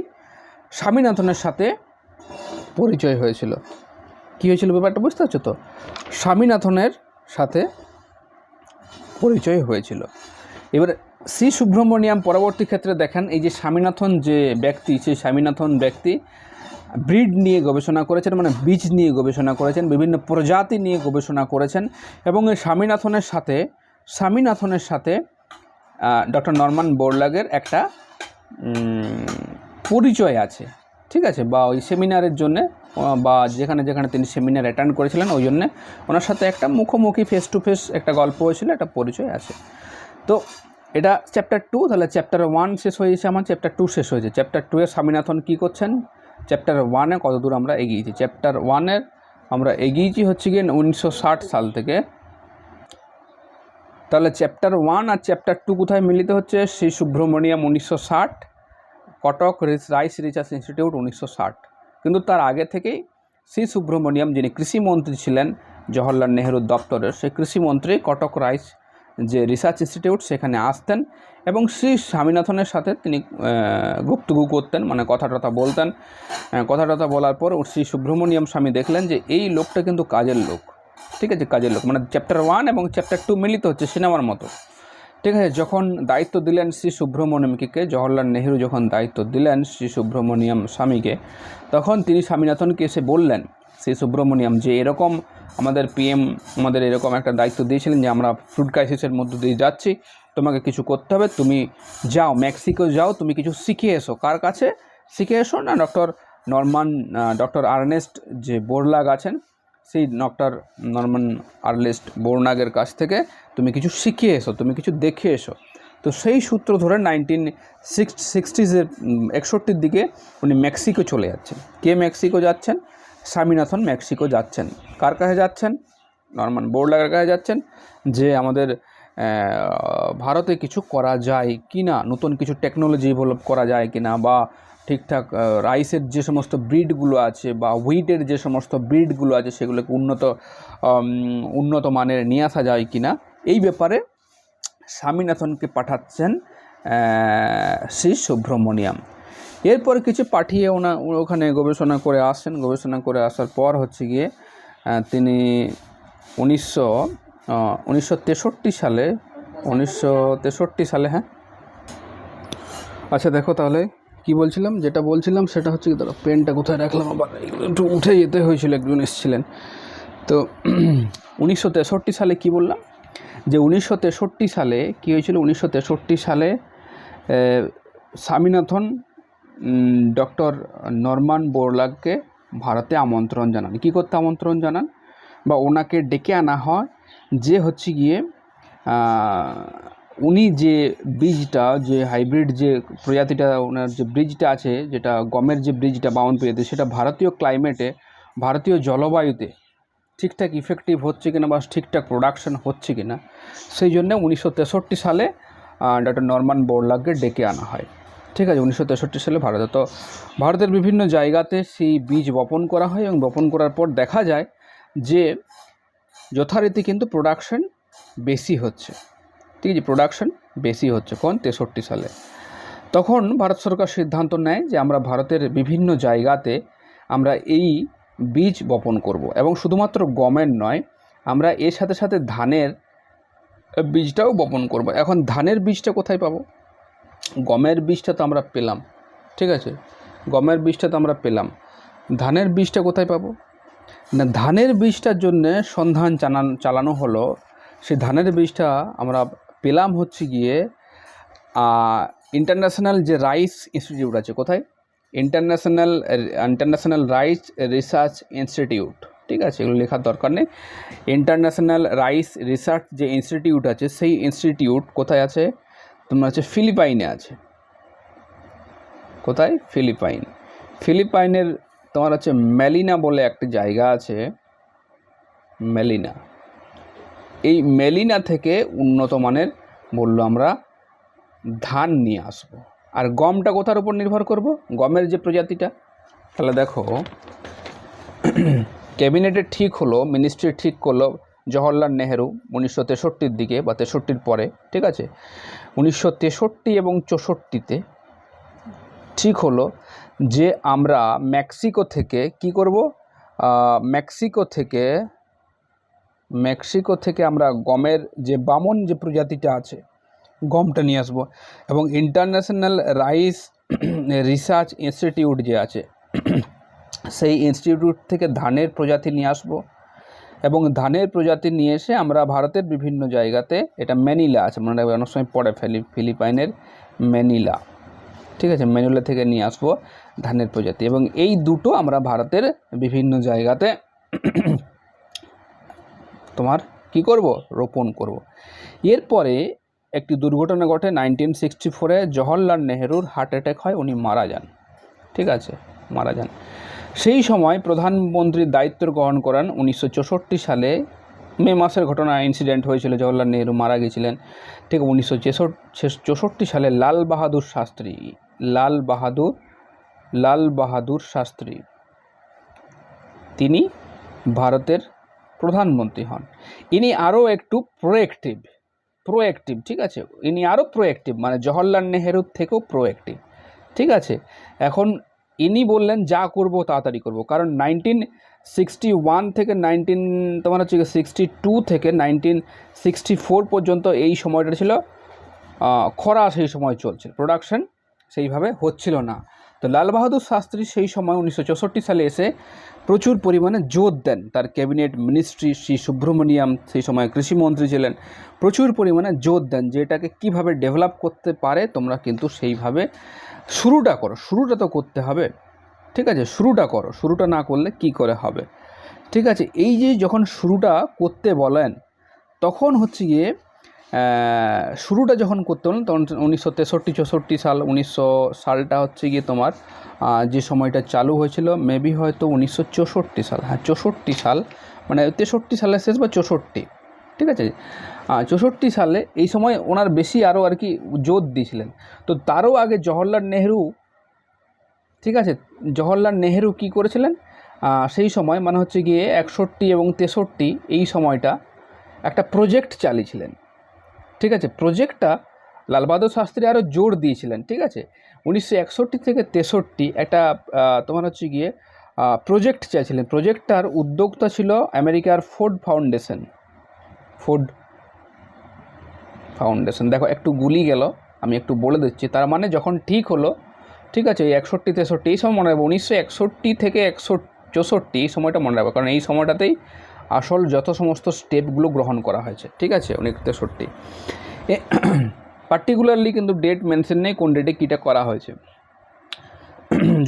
A: স্বামীনাথনের সাথে পরিচয় হয়েছিল। কী হয়েছিল ব্যাপারটা বুঝতে পারছো তো? স্বামীনাথনের সাথে পরিচয় হয়েছিল। এবার শ্রী সুব্রমণিয়াম পরবর্তী ক্ষেত্রে দেখেন, এই যে স্বামীনাথন যে ব্যক্তি, সেই স্বামীনাথন ব্যক্তি ব্রিড নিয়ে গবেষণা করেছেন, মানে বীজ নিয়ে গবেষণা করেছেন, বিভিন্ন প্রজাতি নিয়ে গবেষণা করেছেন, এবং এই স্বামীনাথনের সাথে ডক্টর নরমান বোরলাগের একটা পরিচয় আছে, ঠিক আছে, বা ওই সেমিনারের জন্যে বা যেখানে যেখানে তিনি সেমিনার অ্যাটেন্ড করেছিলেন ওই জন্যে ওনার সাথে একটা মুখোমুখি ফেস টু ফেস একটা গল্প হয়েছিল, একটা পরিচয় আছে। তো এটা চ্যাপ্টার 2। তাহলে চ্যাপ্টার 1 শেষ হয়েছে, আমার চ্যাপ্টার 2 শেষ হয়েছে। চ্যাপ্টার 2 এ স্বামীনাথন কী করছেন, চ্যাপ্টার 1-এ কত দূর আমরা এগিয়েছি। চ্যাপ্টার 1-এর আমরা এগিয়েছি হচ্ছে গিয়ে 1960 সাল থেকে। তাহলে চ্যাপ্টার 1 আর চ্যাপ্টার 2 কোথায় মিলিত হচ্ছে? Shri Subramaniam 1960, Cuttack rice research institute 1960। কিন্তু তার আগে থেকেই শ্রী সুব্রমণিয়াম, যিনি কৃষিমন্ত্রী ছিলেন জওহরলাল নেহরুর দপ্তরের, সেই কৃষিমন্ত্রী কটক রাইস যে রিসার্চ ইনস্টিটিউট সেখানে আসতেন এবং শ্রী স্বামীনাথনের সাথে তিনি গুপ্তগু করতেন, মানে কথা বলতেন। কথা বলার পর শ্রী সুব্রমণিয়াম স্বামী দেখলেন যে এই লোকটা কিন্তু কাজের লোক, ঠিক আছে, কাজের লোক, মানে চ্যাপ্টার 1 এবং চ্যাপ্টার 2 মিলিত হচ্ছে সিনেমার মতো, ঠিক আছে। যখন দায়িত্ব দিলেন শ্রী সুব্রমণিয়ামকে, জওহরলাল নেহরু যখন দায়িত্ব দিলেন শ্রী সুব্রমণিয়াম স্বামীকে, তখন তিনি স্বামীনাথনকে এসে বললেন, শ্রী সুব্রমণিয়াম, যে এরকম আমাদের পিএম আমাদের এরকম একটা দায়িত্ব দিয়েছিলেন যে আমরা ফুড ক্রাইসিসের মধ্য দিয়ে যাচ্ছি, তোমাকে কিছু করতে হবে, তুমি যাও মেক্সিকো যাও, তুমি কিছু শিখে এসো। কার কাছে শিখে এসো? না, ডক্টর আর্নেস্ট যে বোরলাগ আছেন, সেই ডক্টর নরমান আর্নেস্ট বোরলাগের কাছ থেকে তুমি কিছু শিখে এসো, তুমি কিছু দেখে এসো। তো সেই সূত্র ধরে 1960s-এর 61 দিকে উনি মেক্সিকো চলে যাচ্ছেন। কে মেক্সিকো যাচ্ছেন? স্বামীনাথন মেক্সিকো যাচ্ছেন। কার কাছে যাচ্ছেন? নরমান বোরলাগের কাছে যাচ্ছেন, যে আমাদের ভারতে কিছু করা যায় কি না, নতুন কিছু টেকনোলজি ডেভেলপ করা যায় কি না, বা ঠিকঠাক রাইসের যে সমস্ত ব্রিডগুলো আছে বা হুইটের যে সমস্ত ব্রিডগুলো আছে সেগুলোকে উন্নত মানের নিয়ে আসা যায় কি না, এই ব্যাপারে স্বামীনাথনকে পাঠাচ্ছেন শ্রী সুব্রমণিয়াম। এরপর কিছু পাঠিয়ে ওখানে গবেষণা করে আসেন। গবেষণা করে আসার পর হচ্ছে গিয়ে তিনি 1963 সালে 1963 সালে, হ্যাঁ আচ্ছা দেখো তাহলে কি বলছিলাম, যেটা বলছিলাম সেটা হচ্ছে কি, ধরো পেনটা কোথায় রাখলাম, আবার একটু উঠে যেতে হয়েছিল, একজন এসেছিলেন। তো 1963 সালে কি বললাম, যে 1963 সালে কী হয়েছিল, 1963 সালে স্বামীনাথন ডক্টর নরমান বোরলাগকে ভারতে আমন্ত্রণ জানান। কী করতে আমন্ত্রণ জানান, বা ওনাকে ডেকে আনা হয়, যে হচ্ছে গিয়ে উনি যে বীজটা, যে হাইব্রিড যে প্রজাতিটা, ওনার যে বীজটা আছে, যেটা গমের যে বীজটা বাউন প্রজাতি, সেটা ভারতীয় ক্লাইমেটে, ভারতীয় জলবায়ুতে ঠিকঠাক ইফেক্টিভ হচ্ছে কিনা বা ঠিকঠাক প্রোডাকশন হচ্ছে কিনা, সেই জন্য 1963 সালে ডক্টর নরমান বোরলাগকে ডেকে আনা হয়। ঠিক আছে, 1963 সালে ভারতে, তো ভারতের বিভিন্ন জায়গাতে সেই বীজ বপন করা হয়, এবং বপন করার পর দেখা যায় যে যথারীতি কিন্তু প্রোডাকশন বেশি হচ্ছে। ঠিক আছে, প্রোডাকশন বেশি হচ্ছে। কোন 63 সালে তখন ভারত সরকার সিদ্ধান্ত নেয় যে আমরা ভারতের বিভিন্ন জায়গাতে আমরা এই বীজ বপন করব, এবং শুধুমাত্র গমের নয়, আমরা এর সাথে সাথে ধানের বীজটাও বপন করব। এখন ধানের বীজটা কোথায় পাবো, গমের বীজটা তো আমরা পেলাম, ঠিক আছে, গমের বীজটা তো আমরা পেলাম, ধানের বীজটা কোথায় পাবো না, ধানের বীজটার জন্যে সন্ধান চালানো হলো। সেই ধানের বীজটা আমরা পেলাম হচ্ছে গিয়ে ইন্টারন্যাশনাল যে রাইস ইনস্টিটিউট আছে, কোথায়, ইন্টারন্যাশনাল রাইস রিসার্চ ইনস্টিটিউট। ঠিক আছে, এগুলো লেখার দরকার নেই। ইন্টারন্যাশনাল রাইস রিসার্চ যে ইনস্টিটিউট আছে, সেই ইনস্টিটিউট কোথায় আছে, তোমার হচ্ছে ফিলিপাইনে আছে। কোথায়, ফিলিপাইনের তোমার হচ্ছে মেলিনা বলে একটি জায়গা আছে, মেলিনা। এই মেলিনা থেকে উন্নত মানের বললো আমরা ধান নিয়ে আসব। আর গমটা কোথার উপর নির্ভর করব, গমের যে প্রজাতিটা, তাহলে দেখো ক্যাবিনেটে ঠিক হলো, মিনিস্ট্রি ঠিক করলো জওহরলাল নেহেরু 1963 দিকে বা 63 পরে। ঠিক আছে, 1963 এবং 64-তে ঠিক হলো যে আমরা মেক্সিকো থেকে কি করব, মেক্সিকো থেকে আমরা গমের যে বামন যে প্রজাতিটা আছে, গমটা নিয়ে আসবো, এবং ইন্টারন্যাশনাল রাইস রিসার্চ ইনস্টিটিউট যে আছে, সেই ইনস্টিটিউট থেকে ধানের প্রজাতি নিয়ে আসবো, এবং ধানের প্রজাতি নিয়ে এসে আমরা ভারতের বিভিন্ন জায়গাতে, এটা ম্যানিলা আছে, মানে অনেক সময় পড়ে ফিলিপাইনের ম্যানিলা। ঠিক আছে, ম্যানিলা থেকে নিয়ে আসবো ধানের প্রজাতি, এবং এই দুটো আমরা ভারতের বিভিন্ন জায়গাতে তোমার কি করব, রোপণ করব। এরপরে একটি দুর্ঘটনা ঘটে 1964-এ, জওহরলাল নেহেরুর হার্ট অ্যাটাক হয়, উনি মারা যান। ঠিক আছে, মারা যান। সেই সময় প্রধানমন্ত্রীর দায়িত্ব গ্রহণ করেন 1964 সালে, মে মাসের ঘটনা, ইনসিডেন্ট হয়েছিল, জওহরলাল নেহেরু মারা গেছিলেন। ঠিক 1964 সালে লাল বাহাদুর শাস্ত্রী তিনি ভারতের প্রধানমন্ত্রী হন। ইনি আরও একটু প্রোঅ্যাক্টিভ, ঠিক আছে, ইনি আরও প্রোঅ্যাক্টিভ, মানে জওহরলাল নেহেরুর থেকেও প্রোঅ্যাক্টিভ। ঠিক আছে, এখন ইনি বললেন যা করব তাড়াতাড়ি করব, কারণ 1961 থেকে 1962 থেকে 1964 পর্যন্ত এই সময়টা ছিল খরা, সেই সময় চলছে, প্রোডাকশন সেইভাবে হচ্ছিল না। তো লাল বাহাদুর শাস্ত্রী সেই সময় 1964 সালে এসে প্রচুর পরিমাণে জোর দেন, তার ক্যাবিনেট মিনিস্ট্রি শ্রী সুব্রমণিয়াম সেই সময় কৃষিমন্ত্রী ছিলেন, প্রচুর পরিমাণে জোর দেন যে এটাকে কীভাবে ডেভেলপ করতে পারে, তোমরা কিন্তু সেইভাবে শুরুটা করো, শুরুটা তো করতে হবে। ঠিক আছে, শুরুটা করো, শুরুটা না করলে কি করে হবে। ঠিক আছে, এই যে যখন শুরুটা করতে বলেন, তখন হচ্ছে গিয়ে শুরুটা যখন করতে বলেন, তখন 1963-64 সাল, 1900 সালটা হচ্ছে গিয়ে তোমার যে সময়টা চালু হয়েছিল, মেবি হয়তো 1964 সাল, হ্যাঁ 64 সাল, মানে 63 সালের শেষ বা 64। ঠিক আছে, 64 সালে এই সময় ওনার বেশি আরও আর কি জোর দিয়েছিলেন। তো তারও আগে জওহরলাল নেহেরু, ঠিক আছে, জওহরলাল নেহেরু কী করেছিলেন সেই সময়, মানে হচ্ছে গিয়ে 61 এবং 63 এই সময়টা একটা প্রজেক্ট চালিয়েছিলেন। ঠিক আছে, প্রজেক্টটা লাল বাহাদুর শাস্ত্রী আরও জোর দিয়েছিলেন। ঠিক আছে, 1961 থেকে 63 একটা তোমার হচ্ছে গিয়ে প্রজেক্ট চাইছিলেন। প্রজেক্টটার উদ্যোক্তা ছিল আমেরিকার ফোর্ড ফাউন্ডেশন। দেখো একটু গুলি গেল, আমি একটু বলে দিচ্ছি। তার মানে যখন ঠিক হলো, ঠিক আছে, এই 61-63 এই সময় মনে রাখবো, 1961 থেকে 164 এই সময়টা মনে রাখবো, কারণ এই সময়টাতেই আসল যত সমস্ত স্টেপগুলো গ্রহণ করা হয়েছে, ঠিক আছে, 1963। পার্টিকুলারলি কিন্তু ডেট মেনশন নেই কোন ডেটে কীটা করা হয়েছে।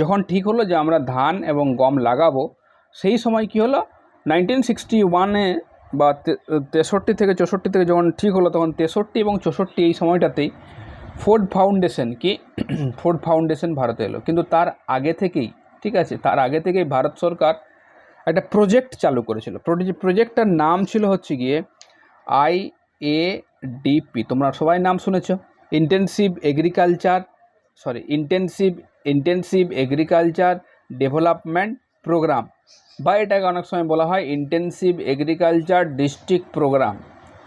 A: যখন ঠিক হলো যে আমরা ধান এবং গম লাগাবো, সেই সময় কি হলো, 1961-এ বা 63 থেকে 64 থেকে যখন ঠিক হলো, তখন 63 এবং 64 এই সময়টাতেই ফোর্ড ফাউন্ডেশন ভারতে এলো। কিন্তু তার আগে থেকেই, ঠিক আছে, তার আগে থেকেই ভারত সরকার একটা প্রজেক্ট চালু করেছিল। প্রজেক্টটার নাম ছিল হচ্ছে গিয়ে IADP। তোমরা সবাই নাম শুনেছ, ইন্টেনসিভ এগ্রিকালচার ডেভেলপমেন্ট প্রোগ্রাম, বা এটাকে অনেক সময় বলা হয় ইন্টেনসিভ এগ্রিকালচার ডিস্ট্রিক্ট প্রোগ্রাম,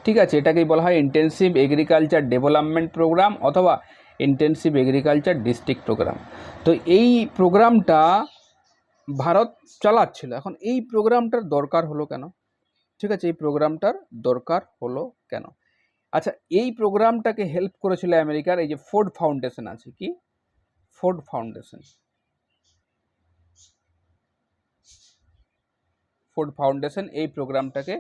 A: ঠিক আছে, এটাকেই বলা হয় ইন্টেনসিভ এগ্রিকালচার ডেভেলপমেন্ট প্রোগ্রাম অথবা ইন্টেনসিভ এগ্রিকালচার ডিস্ট্রিক্ট প্রোগ্রাম। তো এই প্রোগ্রামটা ভারত চালাচ্ছিল। এখন এই প্রোগ্রামটার দরকার হলো কেন, ঠিক আছে, এই প্রোগ্রামটার দরকার হলো কেন? আচ্ছা, এই প্রোগ্রামটাকে হেল্প করেছিল আমেরিকার এই যে ফোর্ড ফাউন্ডেশন আছে, কি ফোর্ড ফাউন্ডেশন এই প্রোগ্রামটাকে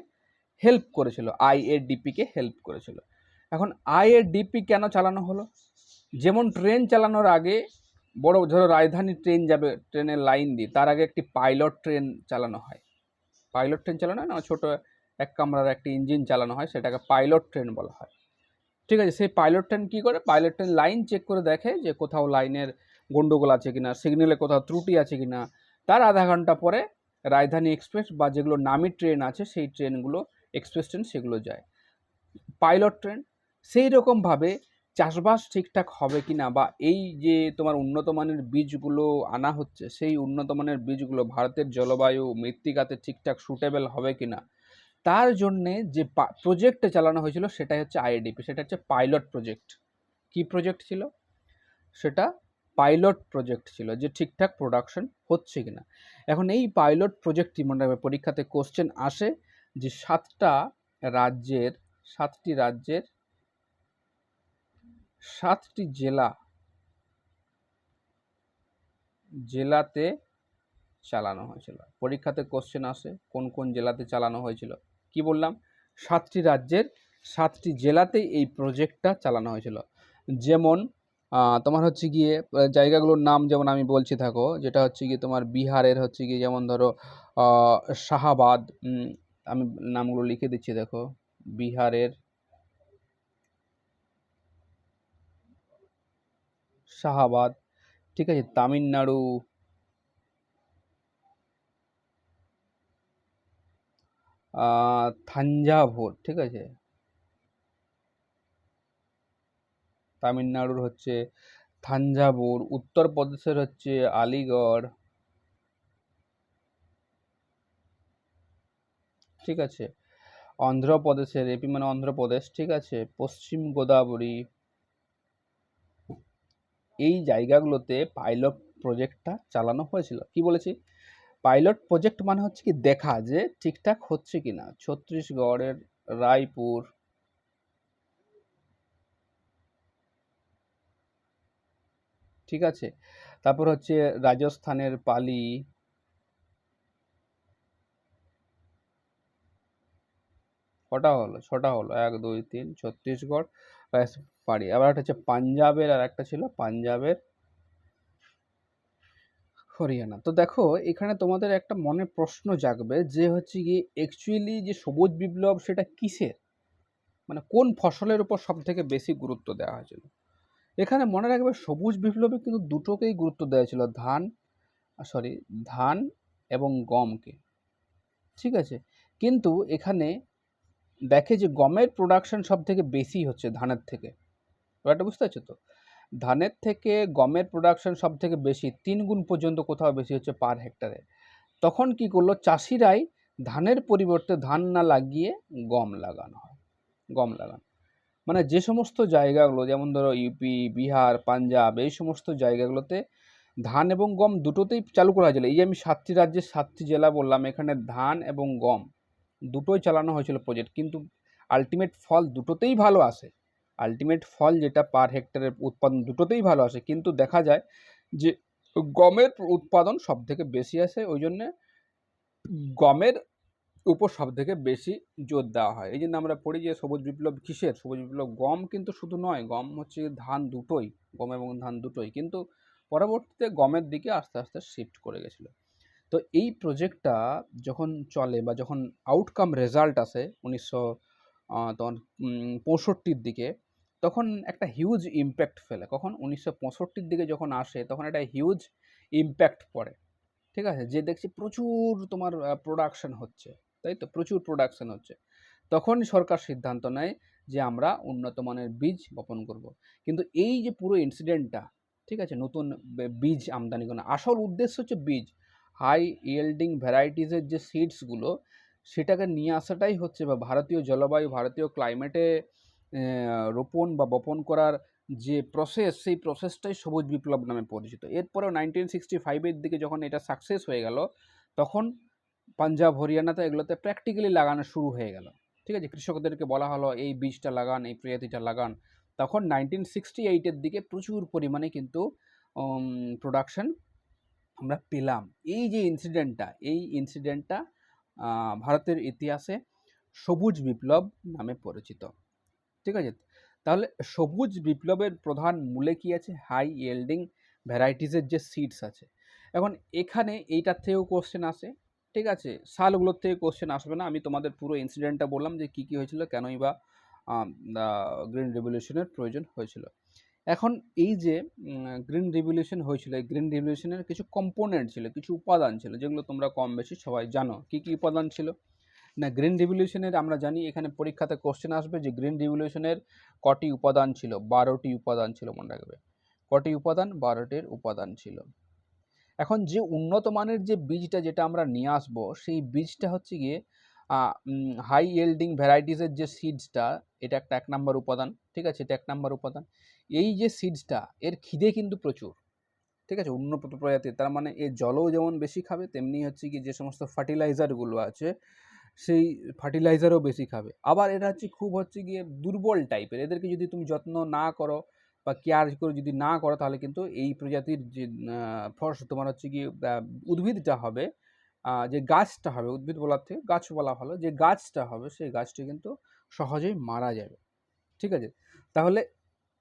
A: হেল্প করেছিল, IADP-কে হেল্প করেছিল। এখন IADP কেন চালানো হলো? যেমন ট্রেন চালানোর আগে, বড় ধরো রাজধানী ট্রেন যাবে, ট্রেনের লাইন দিয়ে, তার আগে একটি পাইলট ট্রেন চালানো হয়। না, ছোট এক কামরার একটি ইঞ্জিন চালানো হয়, সেটাকে পাইলট ট্রেন বলা হয়, ঠিক আছে। সেই পাইলট ট্রেন কী করে? পাইলট ট্রেন লাইন চেক করে দেখে যে কোথাও লাইনের গন্ডগোল আছে কিনা, সিগন্যালে কোথাও ত্রুটি আছে কিনা। তার আধা ঘন্টা পরে রাজধানী এক্সপ্রেস বা যেগুলো নামি ট্রেন আছে, সেই ট্রেনগুলো, এক্সপ্রেস ট্রেন, সেগুলো যায়। পাইলট ট্রেন সেই রকমভাবে চাষবাস ঠিকঠাক হবে কিনা, বা এই যে তোমার উন্নত মানের বীজগুলো আনা হচ্ছে, সেই উন্নত মানের বীজগুলো ভারতের জলবায়ু মৃত্তিকাতে ঠিকঠাক সুটেবল হবে কিনা, তার জন্যে যে প্রজেক্টটা চালানো হয়েছিল সেটাই হচ্ছে IADP। সেটা হচ্ছে পাইলট প্রজেক্ট। কি প্রজেক্ট ছিল সেটা? পাইলট প্রজেক্ট ছিল, যে ঠিকঠাক প্রোডাকশন হচ্ছে কিনা। এখন এই পাইলট প্রজেক্টটি মনে রাখবে, পরীক্ষাতে কোশ্চেন আসে যে 7টি রাজ্যের 7টি জেলাতে চালানো হয়েছিল। পরীক্ষাতে কোশ্চেন আসে কোন কোন জেলাতে চালানো হয়েছিল। কি বললাম? 7টি রাজ্যের 7টি জেলাতেই এই প্রজেক্টটা চালানো হয়েছিল। যেমন তোমার হচ্ছে গিয়ে জায়গাগুলোর নাম যেমন আমি বলছি থাকো, যেটা হচ্ছে গিয়ে তোমার বিহারের হচ্ছে গিয়ে, যেমন ধরো শাহাবাদ, আমি নামগুলো লিখে দিচ্ছি দেখো, বিহারের শাহাবাদ, ঠিক আছে, তামিলনাড়ু থাঞ্জাভুর, ঠিক আছে, তামিলনাড়ুর হচ্ছে থাঞ্জাভুর, উত্তরপ্রদেশের হচ্ছে আলিগড়, ঠিক আছে, অন্ধ্রপ্রদেশের, এপি মানে অন্ধ্রপ্রদেশ, ঠিক আছে, পশ্চিম গোদাবরী, এই জায়গাগুলোতে পাইলট প্রজেক্টটা চালানো হয়েছিল। কি বলেছি? পাইলট প্রজেক্ট মানে হচ্ছে কি দেখা যে ঠিকঠাক হচ্ছে কিনা। ছত্তিশগড়ের রায়পুর, ঠিক আছে, তারপর হচ্ছে রাজস্থানের পালি, কটা হলো? 6টা হলো, 1 2 3, ছত্তিশগড়, পালি। আবার একটা হচ্ছে পাঞ্জাবের, আর একটা ছিল পাঞ্জাবের হরিয়ানা। তো দেখো এখানে তোমাদের একটা মনে প্রশ্ন জাগবে যে হচ্ছে কি অ্যাকচুয়ালি যে সবুজ বিপ্লব সেটা কিসের, মানে কোন ফসলের উপর সব থেকে বেশি গুরুত্ব দেওয়া হয়েছিল? এখানে মনে রাখবে সবুজ বিপ্লবে কিন্তু দুটোকেই গুরুত্ব দেওয়া ছিল, ধান এবং গমকে, ঠিক আছে। কিন্তু এখানে দেখে যে গমের প্রোডাকশন সব থেকে বেশি হচ্ছে ধানের থেকে। ব্যাপারটা বুঝতে পারছো তো? ধানের থেকে গমের প্রোডাকশন সব থেকে বেশি, 3 গুণ পর্যন্ত কোথাও বেশি হচ্ছে পার হেক্টরে। তখন কি করলো চাষিরাই, ধানের পরিবর্তে ধান না লাগিয়ে গম লাগানো হয়। মানে যে সমস্ত জায়গাগুলো, যেমন ধরো ইউপি, বিহার, পাঞ্জাব, এই সমস্ত জায়গাগুলোতে ধান এবং গম দুটোতেই চালু করা হয়েছিল। এই যে আমি 7টি রাজ্যের 7টি জেলা বললাম, এখানে ধান এবং গম দুটোই চালানো হয়েছিল প্রজেক্ট, কিন্তু আলটিমেট ফল দুটোতেই ভালো আসে। আলটিমেট ফল যেটা পার হেক্টরের উৎপাদন দুটোতেই ভালো আসে, কিন্তু দেখা যায় যে গমের উৎপাদন সবথেকে বেশি আসে, ওই জন্যে গমের উপর সবথেকে বেশি জোর দেওয়া হয়। এই জন্য আমরা পড়ি যে সবুজ বিপ্লব কিসের? সবুজ বিপ্লব গম কিন্তু শুধু নয়, গম হচ্ছে ধান দুটোই, গম এবং ধান দুটোই, কিন্তু পরবর্তীতে গমের দিকে আস্তে আস্তে শিফট করে গেছিলো। তো এই প্রজেক্টটা যখন চলে বা যখন আউটকাম রেজাল্ট আসে 1965 দিকে, তখন একটা হিউজ ইম্প্যাক্ট ফেলে। কখন? 1965 দিকে যখন আসে তখন একটা হিউজ ইম্প্যাক্ট পড়ে, ঠিক আছে? যে দেখছি প্রচুর তোমার প্রোডাকশন হচ্ছে, তাই তো, প্রচুর প্রোডাকশন হচ্ছে। তখন সরকার সিদ্ধান্ত নেয় যে আমরা উন্নত মানের বীজ বপন করব। কিন্তু এই যে পুরো ইনসিডেন্টটা, ঠিক আছে, নতুন বীজ আমদানি করা, আসল উদ্দেশ্য হচ্ছে বীজ, হাই ইয়েল্ডিং ভ্যারাইটিসের যে সিডসগুলো সেটাকে নিয়ে আসাটাই হচ্ছে, বা ভারতীয় জলবায়ু, ভারতীয় ক্লাইমেটে রোপণ বা বপন করার যে প্রসেস, সেই প্রসেসটাই সবুজ বিপ্লব নামে পরিচিত। এরপরেও 1965 দিকে যখন এটা সাকসেস হয়ে গেল, তখন পাঞ্জাব হরিয়ানাতে এগুলোতে প্র্যাকটিক্যালি লাগানো শুরু হয়ে গেল, ঠিক আছে? কৃষকদেরকে বলা হলো এই বীজটা লাগান, এই প্রজাতিটা লাগান। তখন 1968 দিকে প্রচুর পরিমাণে কিন্তু প্রোডাকশন আমরা পেলাম। এই যে ইনসিডেন্টটা, এই ইনসিডেন্টটা ভারতের ইতিহাসে সবুজ বিপ্লব নামে পরিচিত, ঠিক আছে? তাহলে সবুজ বিপ্লবের প্রধান মূলে কি আছে? হাই ইয়েল্ডিং ভ্যারাইটিসের যে সিডস আছে। এখন এখানে এইটার থেকেও কোশ্চেন আসে, ঠিক আছে? সালগুলোর থেকে কোশ্চেন আসবে না, আমি তোমাদের পুরো ইনসিডেন্টটা বললাম যে কী কী হয়েছিল, কেনই বা গ্রিন রেভলিউশনের প্রয়োজন হয়েছিল। এখন এই যে গ্রিন রিভলিউশন হয়েছিল, এই গ্রিন রিভলিউশনের কিছু কম্পোনেন্ট ছিল, কিছু উপাদান ছিল, যেগুলো তোমরা কম বেশি সবাই জানো। কী কী উপাদান ছিল না? গ্রিন রিভলিউশনের আমরা জানি, এখানে পরীক্ষাতে কোশ্চেন আসবে যে গ্রিন রিভলিউশনের কটি উপাদান ছিল? 12টি উপাদান ছিল, মনে রাখবে। কটি উপাদান? 12টির উপাদান ছিল। এখন যে উন্নত মানের যে বীজটা যেটা আমরা নিয়ে আসবো, সেই বীজটা হচ্ছে গিয়ে হাই ইয়েল্ডিং ভ্যারাইটিসের যে সিডসটা, এটা একটা 1 নম্বর উপাদান, ঠিক আছে? এটা 1 নম্বর উপাদান। এই যে সিডসটা, এর খিদে কিন্তু প্রচুর, ঠিক আছে? উন্নত প্রজাতির, তার মানে এর জলও যেমন বেশি খাবে, তেমনি হচ্ছে কি যে সমস্ত ফার্টিলাইজারগুলো আছে সেই ফার্টিলাইজারও বেশি খাবে। আবার এরা হচ্ছে খুব হচ্ছে গিয়ে দুর্বল টাইপের, এদেরকে যদি তুমি যত্ন না করো বা কেয়ার করে যদি না করো, তাহলে কিন্তু এই প্রজাতির যে তোমার হচ্ছে গিয়ে উদ্ভিদটা হবে, যে গাছটা হবে, উদ্ভিদ বলার থেকে গাছ বলা ভালো, যে গাছটা হবে সেই গাছটি কিন্তু সহজেই মারা যাবে, ঠিক আছে? তাহলে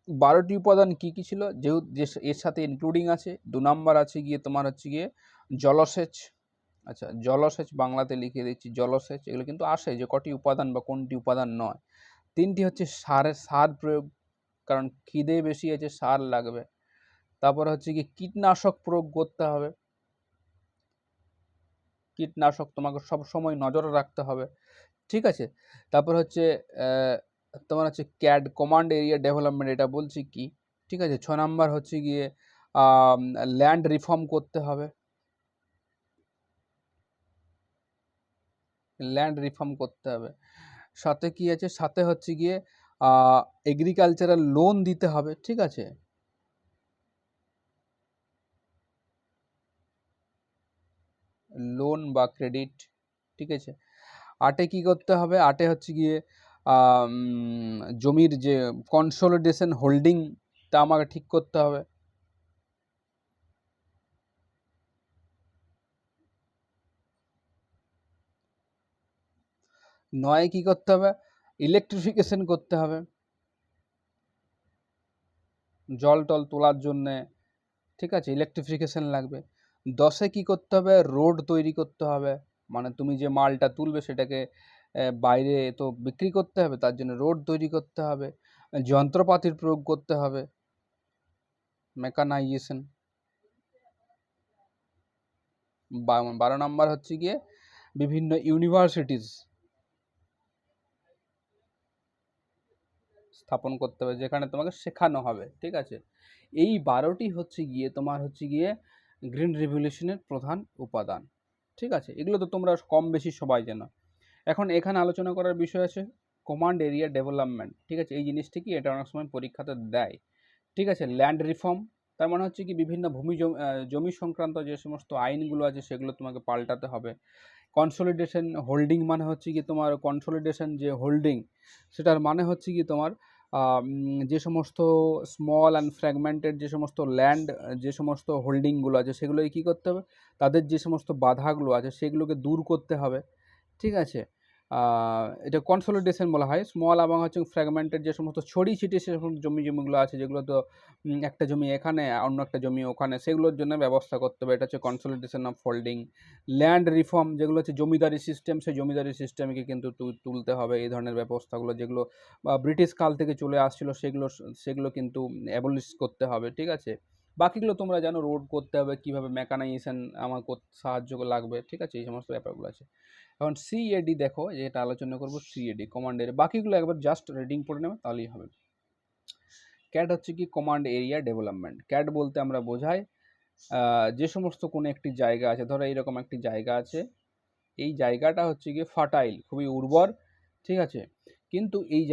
A: 12টি উপাদান কী কী ছিল? যেহেতু যে এর সাথে ইনক্লুডিং আছে 2 নাম্বার আছে গিয়ে তোমার হচ্ছে গিয়ে জলসেচ। আচ্ছা, জলসেচ বাংলাতে লিখে দিচ্ছি, জলসেচ। এগুলো কিন্তু আসে যে কটি উপাদান বা কোনটি উপাদান নয়। 3টি হচ্ছে সার প্রয়োগ, কারণ খিদে বেশি আছে, সার লাগবে। তারপরে হচ্ছে কি কীটনাশক প্রয়োগ করতে হবে, কীটনাশক তোমাকে সবসময় নজরে রাখতে হবে, ঠিক আছে? তারপর হচ্ছে তোমার হচ্ছে ক্যাড, কমান্ড এরিয়া ডেভেলপমেন্ট, এটা বলছি কি, ঠিক আছে? 6 নাম্বার হচ্ছে গিয়ে ল্যান্ড রিফর্ম করতে হবে, ল্যান্ড রিফর্ম করতে হবে। সাথে কি আছে? সাথে হচ্ছে গিয়ে এগ্রিকালচারাল লোন দিতে হবে, ঠিক আছে? লোন বা ক্রেডিট, ঠিক আছে? 8 কি করতে হবে? 8 হচ্ছে গিয়ে জমির যে কনসলিডেশন হোল্ডিংটা আমাকে ঠিক করতে হবে। 9 কি করতে হবে? ইলেকট্রিফিকেশন করতে হবে, জল টল তোলার জন্যে, ঠিক আছে? ইলেকট্রিফিকেশন লাগবে। 10 কি করতে হবে? রোড তৈরি করতে হবে, মানে তুমি যে মালটা তুলবে সেটাকে বাইরে তো বিক্রি করতে হবে, তার জন্য রোড তৈরি করতে হবে, যন্ত্রপাতির প্রয়োগ করতে হবে, মেকানাইজেশন। 12 নাম্বার হচ্ছে গিয়ে বিভিন্ন ইউনিভার্সিটিস স্থাপন করতে হবে, যেখানে তোমাকে শেখানো হবে, ঠিক আছে? এই 12টি হচ্ছে গিয়ে তোমার হচ্ছে গিয়ে গ্রিন রিভলিউশনের প্রধান উপাদান, ঠিক আছে? এগুলো তো তোমরা কম বেশি সবাই জানো। এখন এখানে আলোচনা করার বিষয় আছে কমান্ড এরিয়া ডেভেলপমেন্ট, ঠিক আছে? এই জিনিসটি কি, এটা অনেক সময় পরীক্ষাতে দেয়, ঠিক আছে? ল্যান্ড রিফর্ম, তার মানে হচ্ছে কি বিভিন্ন জমি সংক্রান্ত যে সমস্ত আইনগুলো আছে সেগুলো তোমাকে পাল্টাতে হবে। কনসলিডেশন হোল্ডিং মানে হচ্ছে কি তোমার কনসলিডেশন যে হোল্ডিং, সেটার মানে হচ্ছে কি তোমার যে সমস্ত স্মল অ্যান্ড ফ্র্যাগমেন্টেড যে সমস্ত ল্যান্ড, যে সমস্ত হোল্ডিংগুলো আছে সেগুলোকে কী করতে হবে, তাদের যে সমস্ত বাধাগুলো আছে সেগুলোকে দূর করতে হবে। ঠিক আছে, এটা কনসলিডেশন বলা হয়। স্মল এবং হচ্ছে ফ্র্যাগমেন্টেড যে সমস্ত ছড়িয়ে ছিটিয়ে সে সমস্ত জমিগুলো আছে, যেগুলো তো একটা জমি এখানে অন্য একটা জমি ওখানে, সেগুলোর জন্য ব্যবস্থা করতে হবে। এটা হচ্ছে consolidation of holding. Land reform, যেগুলো হচ্ছে জমিদারি সিস্টেম, সেই জমিদারি সিস্টেমকে কিন্তু তুলতে হবে। এই ধরনের ব্যবস্থাগুলো যেগুলো ব্রিটিশ কাল থেকে চলে আসছিল সেগুলো কিন্তু অ্যাবলিশ করতে হবে। ঠিক আছে, বাকিগুলো তোমরা জানো, রোড করতে হবে, কীভাবে মেকানাইজেশন আমার সাহায্য লাগবে। ঠিক আছে, এই সমস্ত ব্যাপারগুলো আছে। এখন সিএডি দেখো, যেটা আলোচনা করবো সিএডি কমান্ডের, বাকিগুলো একবার জাস্ট রিডিং পড়ে নেবে তাহলেই হবে। ক্যাট হচ্ছে কি কমান্ড এরিয়া ডেভেলপমেন্ট। ক্যাট বলতে আমরা বোঝাই যে সমস্ত কোনো একটি জায়গা আছে, ধরো এইরকম একটি জায়গা আছে, এই জায়গাটা হচ্ছে গিয়ে ফার্টাইল, খুবই উর্বর। ঠিক আছে, কিন্তু এই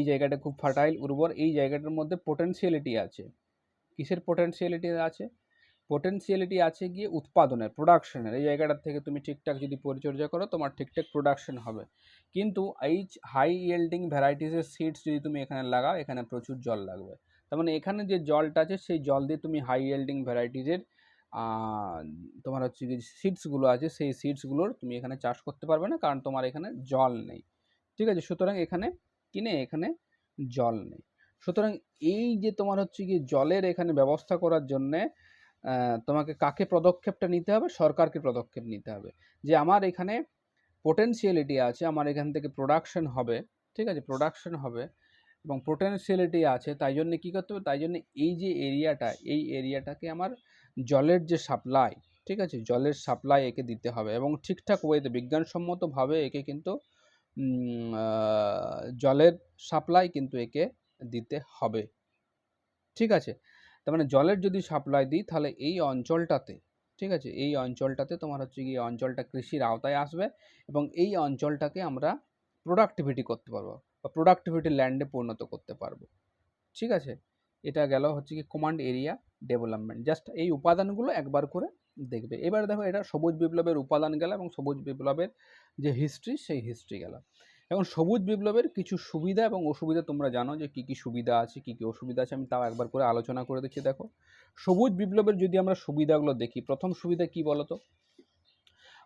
A: জায়গাটা খুব ফার্টাইল উর্বর, এই জায়গাটার মধ্যে পোটেনশিয়ালিটি আছে। কিসের পোটেনশিয়ালিটি আছে? পোটেনশিয়ালিটি আছে গিয়ে উৎপাদনের, প্রোডাকশনের। এই জায়গাটার থেকে তুমি ঠিকঠাক যদি পরিচর্যা করো তোমার ঠিকঠাক প্রোডাকশন হবে। কিন্তু এই হাই ইয়েল্ডিং ভ্যারাইটিসের সিডস যদি তুমি এখানে লাগাও, এখানে প্রচুর জল লাগবে। তার মানে এখানে যে জলটা আছে সেই জল দিয়ে তুমি হাই ইয়েল্ডিং ভ্যারাইটিসের তোমার হচ্ছে কি সিডসগুলো আছে, সেই সিডসগুলোর তুমি এখানে চাষ করতে পারবে না, কারণ তোমার এখানে জল নেই। ঠিক আছে, সুতরাং এখানে এখানে জল নেই। সুতরাং এই যে তোমার হচ্ছে কি জলের এখানে ব্যবস্থা করার জন্যে তোমাকে কাকে পদক্ষেপটা নিতে হবে? সরকারকে পদক্ষেপ নিতে হবে, যে আমার এখানে পোটেনশিয়ালিটি আছে, আমার এখান থেকে প্রোডাকশন হবে। ঠিক আছে, প্রোডাকশন হবে এবং পোটেনশিয়ালিটি আছে, তাই জন্য কী করতে হবে? তাই জন্য এই যে এরিয়াটা, এই এরিয়াটাকে আমার জলের যে সাপ্লাই, ঠিক আছে, জলের সাপ্লাই একে দিতে হবে এবং ঠিকঠাক ওয়েতে বিজ্ঞানসম্মতভাবে একে কিন্তু জলের সাপ্লাই কিন্তু একে দিতে হবে। ঠিক আছে, তার মানে জলের যদি সাপ্লাই দিই তাহলে এই অঞ্চলটাতে, ঠিক আছে, এই অঞ্চলটাতে তোমার হচ্ছে গিয়ে অঞ্চলটা কৃষির আওতায় আসবে এবং এই অঞ্চলটাকে আমরা প্রোডাক্টিভিটি করতে পারবো বা প্রোডাক্টিভিটি ল্যান্ডে পরিণত করতে পারবো। ঠিক আছে, এটা গেল হচ্ছে কি কমান্ড এরিয়া ডেভেলপমেন্ট। জাস্ট এই উপাদানগুলো একবার করে দেখবে। এবার দেখো, এটা সবুজ বিপ্লবের উপাদান গেল এবং সবুজ বিপ্লবের যে হিস্ট্রি, সেই হিস্ট্রি গেল। এখন সবুজ বিপ্লবের কিছু সুবিধা এবং অসুবিধা তোমরা জানো যে কী কী সুবিধা আছে, কী কী অসুবিধা আছে, আমি তাও একবার করে আলোচনা করে দিচ্ছি। দেখো, সবুজ বিপ্লবের যদি আমরা সুবিধাগুলো দেখি, প্রথম সুবিধা কি বলো তো?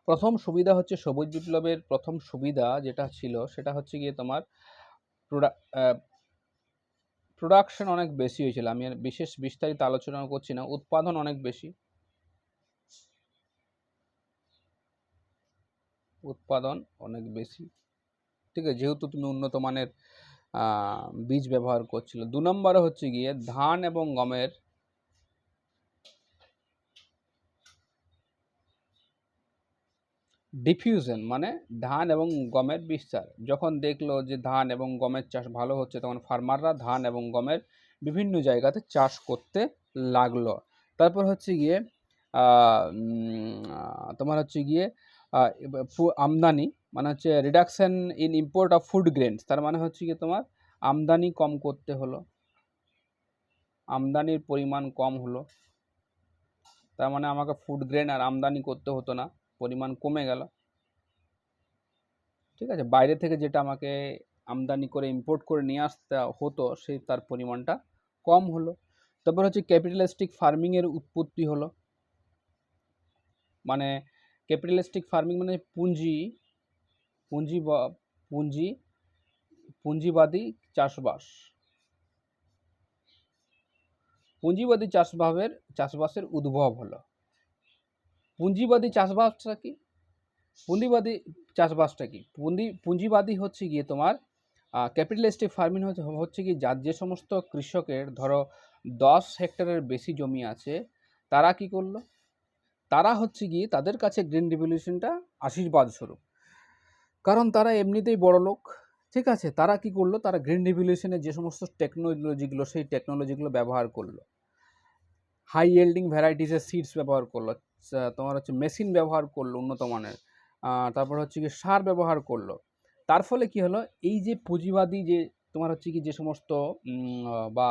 A: প্রথম সুবিধা হচ্ছে সবুজ বিপ্লবের প্রথম সুবিধা যেটা ছিল সেটা হচ্ছে গিয়ে তোমার প্রোডাকশন অনেক বেশি হয়েছিল। আমি আর বিশেষ বিস্তারিত আলোচনা করছি না, উৎপাদন অনেক বেশি, উৎপাদন অনেক বেশি। ঠিক আছে, যেহেতু তুমি উন্নত মানের বীজ ব্যবহার করছিল। 2 নম্বরে হচ্ছে গিয়ে ধান এবং গমের ডিফিউশন, মানে ধান এবং গমের বিস্তার। যখন দেখলো যে ধান এবং গমের চাষ ভালো হচ্ছে, তখন ফার্মাররা ধান এবং গমের বিভিন্ন জায়গাতে চাষ করতে লাগলো। তারপর হচ্ছে গিয়ে তোমার হচ্ছে গিয়ে আমদানি, মানে হচ্ছে reduction in import of food grains. তার মানে হচ্ছে গিয়ে তোমার আমদানি কম করতে হলো, আমদানির পরিমাণ কম হলো। তার মানে আমাকে ফুড গ্রেন আর আমদানি করতে হতো না, পরিমাণ কমে গেল। ঠিক আছে, বাইরে থেকে যেটা আমাকে আমদানি করে ইম্পোর্ট করে নিয়ে আসতে হতো সেই তার পরিমাণটা কম হলো। তারপর হচ্ছে ক্যাপিটালিস্টিক ফার্মিংয়ের উৎপত্তি হলো। মানে ক্যাপিটালিস্টিক ফার্মিং মানে পুঁজিবাদী চাষবাস। পুঁজিবাদী চাষবাসের উদ্ভব হলো। পুঁজিবাদী চাষবাসটা কি? পুঁজিবাদী হচ্ছে গিয়ে তোমার ক্যাপিটালিস্টিক ফার্মিং হচ্ছে কি যে সমস্ত কৃষকের ধরো 10 হেক্টরের বেশি জমি আছে, তারা কি করলো? তারা হচ্ছে গিয়ে তাদের কাছে গ্রিন রিভলিউশনটা আশীর্বাদ স্বরূপ, কারণ তারা এমনিতেই বড় লোক। ঠিক আছে, তারা কি করলো? তারা গ্রিন রিভলিউশনের যে সমস্ত টেকনোলজিগুলো, সেই টেকনোলজিগুলো ব্যবহার করলো। হাই ইয়েল্ডিং ভ্যারাইটিসের সিডস ব্যবহার করলো, তোমার হচ্ছে মেশিন ব্যবহার করলো উন্নত মানের, তারপর হচ্ছে কি সার ব্যবহার করলো। তার ফলে কি হলো? এই যে পুঁজিবাদী যে তোমার হচ্ছে কি যে সমস্ত বা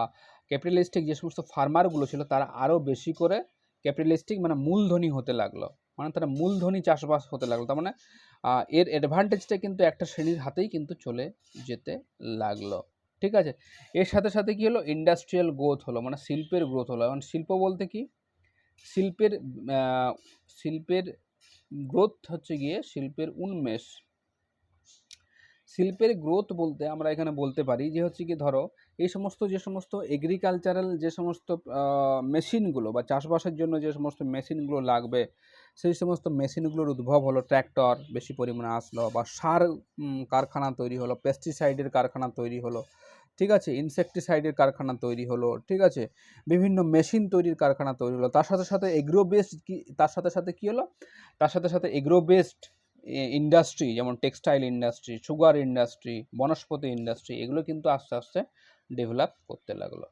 A: ক্যাপিটালিস্টিক যে সমস্ত ফার্মারগুলো ছিল তারা আরও বেশি করে ক্যাপিটালিস্টিক মানে মূলধনী হতে লাগলো, মানে তারা মূলধনী চাষবাস হতে লাগলো। তার মানে এর অ্যাডভান্টেজটা কিন্তু একটা শ্রেণীর হাতেই কিন্তু চলে যেতে লাগলো। ঠিক আছে, এর সাথে সাথে কী হলো, ইন্ডাস্ট্রিয়াল গ্রোথ হলো, মানে শিল্পের গ্রোথ হলো। এখন শিল্প বলতে কি, শিল্পের শিল্পের গ্রোথ হচ্ছে গিয়ে শিল্পের উন্মেষ। শিল্পের গ্রোথ বলতে আমরা এখানে বলতে পারি যে হচ্ছে কি, ধরো এই সমস্ত যে সমস্ত এগ্রিকালচারাল যে সমস্ত মেশিনগুলো বা চাষবাসের জন্য যে সমস্ত মেশিনগুলো লাগবে, সেই সমস্ত মেশিনগুলোর উদ্ভব হলো, ট্র্যাক্টর বেশি পরিমাণে আসলো, বা সার কারখানা তৈরি হলো, পেস্টিসাইডের কারখানা তৈরি হলো, ঠিক আছে, ইনসেকটিসাইডের কারখানা তৈরি হলো, ঠিক আছে, বিভিন্ন মেশিন তৈরির কারখানা তৈরি হলো। তার সাথে সাথে এগ্রো বেসড কি, তার সাথে সাথে কী হলো, তার সাথে সাথে এগ্রো বেসড ইন্ডাস্ট্রি, যেমন textile industry, sugar industry, vanaspati industry, এগুলো কিন্তু আস্তে আস্তে ডেভেলপ করতে লাগলো।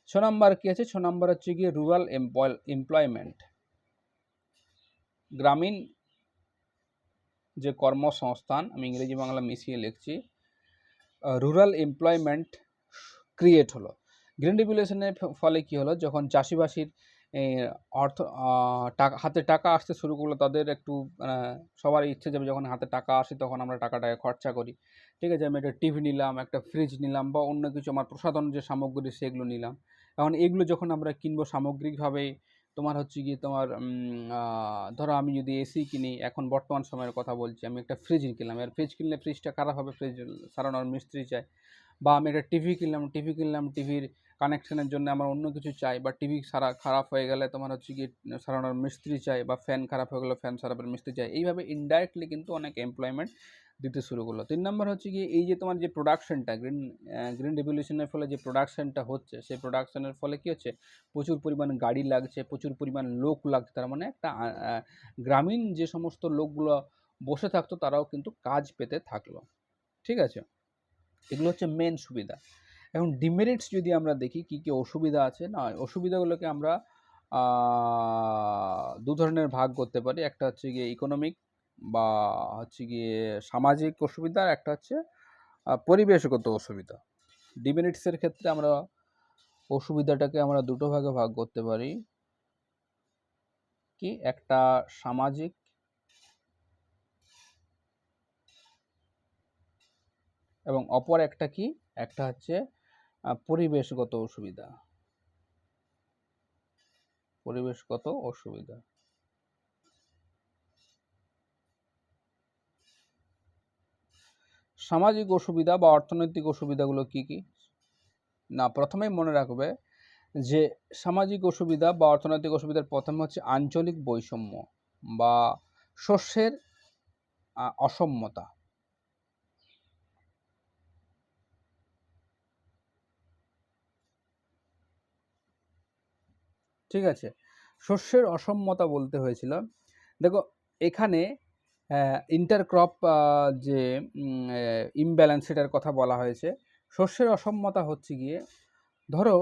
A: 6 নম্বর কী আছে, 6 নম্বর হচ্ছে গিয়ে রুরাল এমপ্লয়মেন্ট, গ্রামীণ যে কর্মসংস্থান, আমি ইংরেজি বাংলা মিশিয়ে লিখছি, রুরাল এমপ্লয়মেন্ট ক্রিয়েট হলো। গ্রিন রেভলিউশনের ফলে কী হলো, যখন চাষিবাসীর অর্থ হাতে টাকা আসতে শুরু করলো, তাদের একটু সবার ইচ্ছে যাবে যখন হাতে টাকা আসে তখন আমরা টাকাটাকে খরচা করি। ঠিক আছে, আমি একটা টিভি নিলাম, একটা ফ্রিজ নিলাম, বা অন্য কিছু আমার প্রসাধন যে সামগ্রী সেগুলো নিলাম। এখন এগুলো যখন আমরা কিনবো সামগ্রিকভাবে, তোমার হচ্ছে গিয়ে তোমার ধরো আমি যদি এসি কিনি, এখন বর্তমান সময়ের কথা বলছি, আমি একটা ফ্রিজ কিনলাম, আর ফ্রিজ কিনলে ফ্রিজটা খারাপ হবে, ফ্রিজ সারানোর মিস্ত্রি চাই। বা আমি একটা টিভি কিনলাম, টিভির কানেকশানের জন্য আমার অন্য কিছু চাই, বা টিভি খারাপ হয়ে গেলে তোমার হচ্ছে কি সারানোর মিস্ত্রি চাই, বা ফ্যান খারাপ হয়ে গেলে ফ্যান সারানোর মিস্ত্রি চাই। এইভাবে ইনডাইরেক্টলি কিন্তু অনেক এমপ্লয়মেন্ট দিতে শুরু করলো। 3 নম্বর হচ্ছে কি, এই যে তোমার যে প্রোডাকশনটা গ্রিন রেভলিউশনের ফলে যে প্রোডাকশনটা হচ্ছে, সেই প্রোডাকশনের ফলে কী হচ্ছে, প্রচুর পরিমাণ গাড়ি লাগছে, প্রচুর পরিমাণ লোক লাগছে। তার মানে একটা গ্রামীণ যে সমস্ত লোকগুলো বসে থাকতো তারাও কিন্তু কাজ পেতে থাকলো। ঠিক আছে, এগুলো হচ্ছে মেন সুবিধা। এখন ডিমেরিটস যদি আমরা দেখি কী কী অসুবিধা আছে, না অসুবিধাগুলোকে আমরা দু ধরনের ভাগ করতে পারি। একটা হচ্ছে গিয়ে ইকোনমিক বা হচ্ছে গিয়ে সামাজিক অসুবিধা, আর একটা হচ্ছে পরিবেশগত অসুবিধা। ডিমেরিটসের ক্ষেত্রে আমরা অসুবিধাটাকে আমরা দুটো ভাগে ভাগ করতে পারি, কি একটা সামাজিক এবং অপর একটা কি, একটা হচ্ছে পরিবেশগত অসুবিধা। পরিবেশগত অসুবিধা। সামাজিক অসুবিধা বা অর্থনৈতিক অসুবিধাগুলো কি কি, না প্রথমেই মনে রাখবে যে সামাজিক অসুবিধা বা অর্থনৈতিক অসুবিধার প্রথম হচ্ছে আঞ্চলিক বৈষম্য বা শস্যের অসম্যতা। ঠিক আছে, শস্যের অসম্যতা বলতে হয়েছিল, দেখো এখানে ইন্টারক্রপ যে ইমব্যালেন্স সেটার কথা বলা হয়েছে। শস্যের অসম্যতা হচ্ছে গিয়ে, ধরো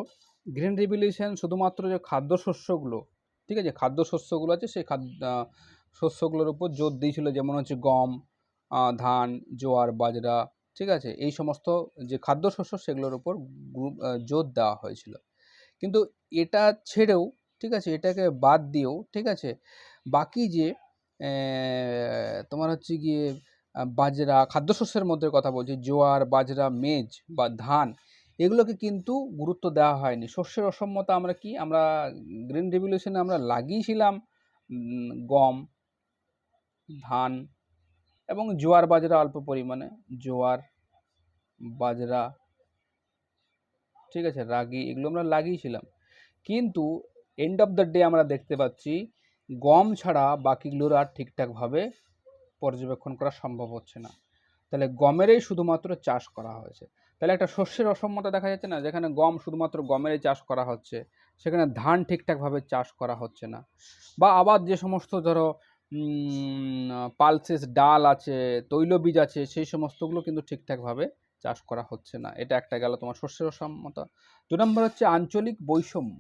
A: গ্রিন রেভলিউশন শুধুমাত্র যে খাদ্যশস্যগুলো, ঠিক আছে, খাদ্যশস্যগুলো আছে সেই শস্যগুলোর উপর জোর দিয়েছিল, যেমন হচ্ছে গম, ধান, জোয়ার, বাজরা, ঠিক আছে, এই সমস্ত যে খাদ্যশস্য সেগুলোর উপর জোর দেওয়া হয়েছিল। কিন্তু এটা ছেড়েও, ঠিক আছে, এটাকে বাদ দিয়েও, ঠিক আছে, বাকি যে তোমার হচ্ছে গিয়ে বাজরা, খাদ্যশস্যের মধ্যে কথা বলছি, জোয়ার, বাজরা, মেজ বা ধান, এগুলোকে কিন্তু গুরুত্ব দেওয়া হয়নি। শস্যের অসম্যতা আমরা কি, আমরা গ্রিন রেভলিউশনে আমরা লাগিয়েছিলাম গম, ধান এবং জোয়ার বাজরা, অল্প পরিমাণে জোয়ার, বাজরা, ঠিক আছে, রাগি, এগুলো আমরা লাগিয়েছিলাম। কিন্তু এন্ড অফ দ্য ডে আমরা দেখতে পাচ্ছি গম ছাড়া বাকিগুলোর আর ঠিকঠাকভাবে পর্যবেক্ষণ করা সম্ভব হচ্ছে না। তাহলে গমেরই শুধুমাত্র চাষ করা হয়েছে। তাহলে একটা শস্যের অসম্যতা দেখা যাচ্ছে না, যেখানে গম শুধুমাত্র গমেরই চাষ করা হচ্ছে, সেখানে ধান ঠিকঠাকভাবে চাষ করা হচ্ছে না। বা আবার যে সমস্ত ধরো পালসেস ডাল আছে, তৈলবীজ আছে, সেই সমস্তগুলো কিন্তু ঠিকঠাকভাবে চাষ করা হচ্ছে না। এটা একটা গেল তোমার শস্যের অসম্যতা। 2 নম্বর হচ্ছে আঞ্চলিক বৈষম্য।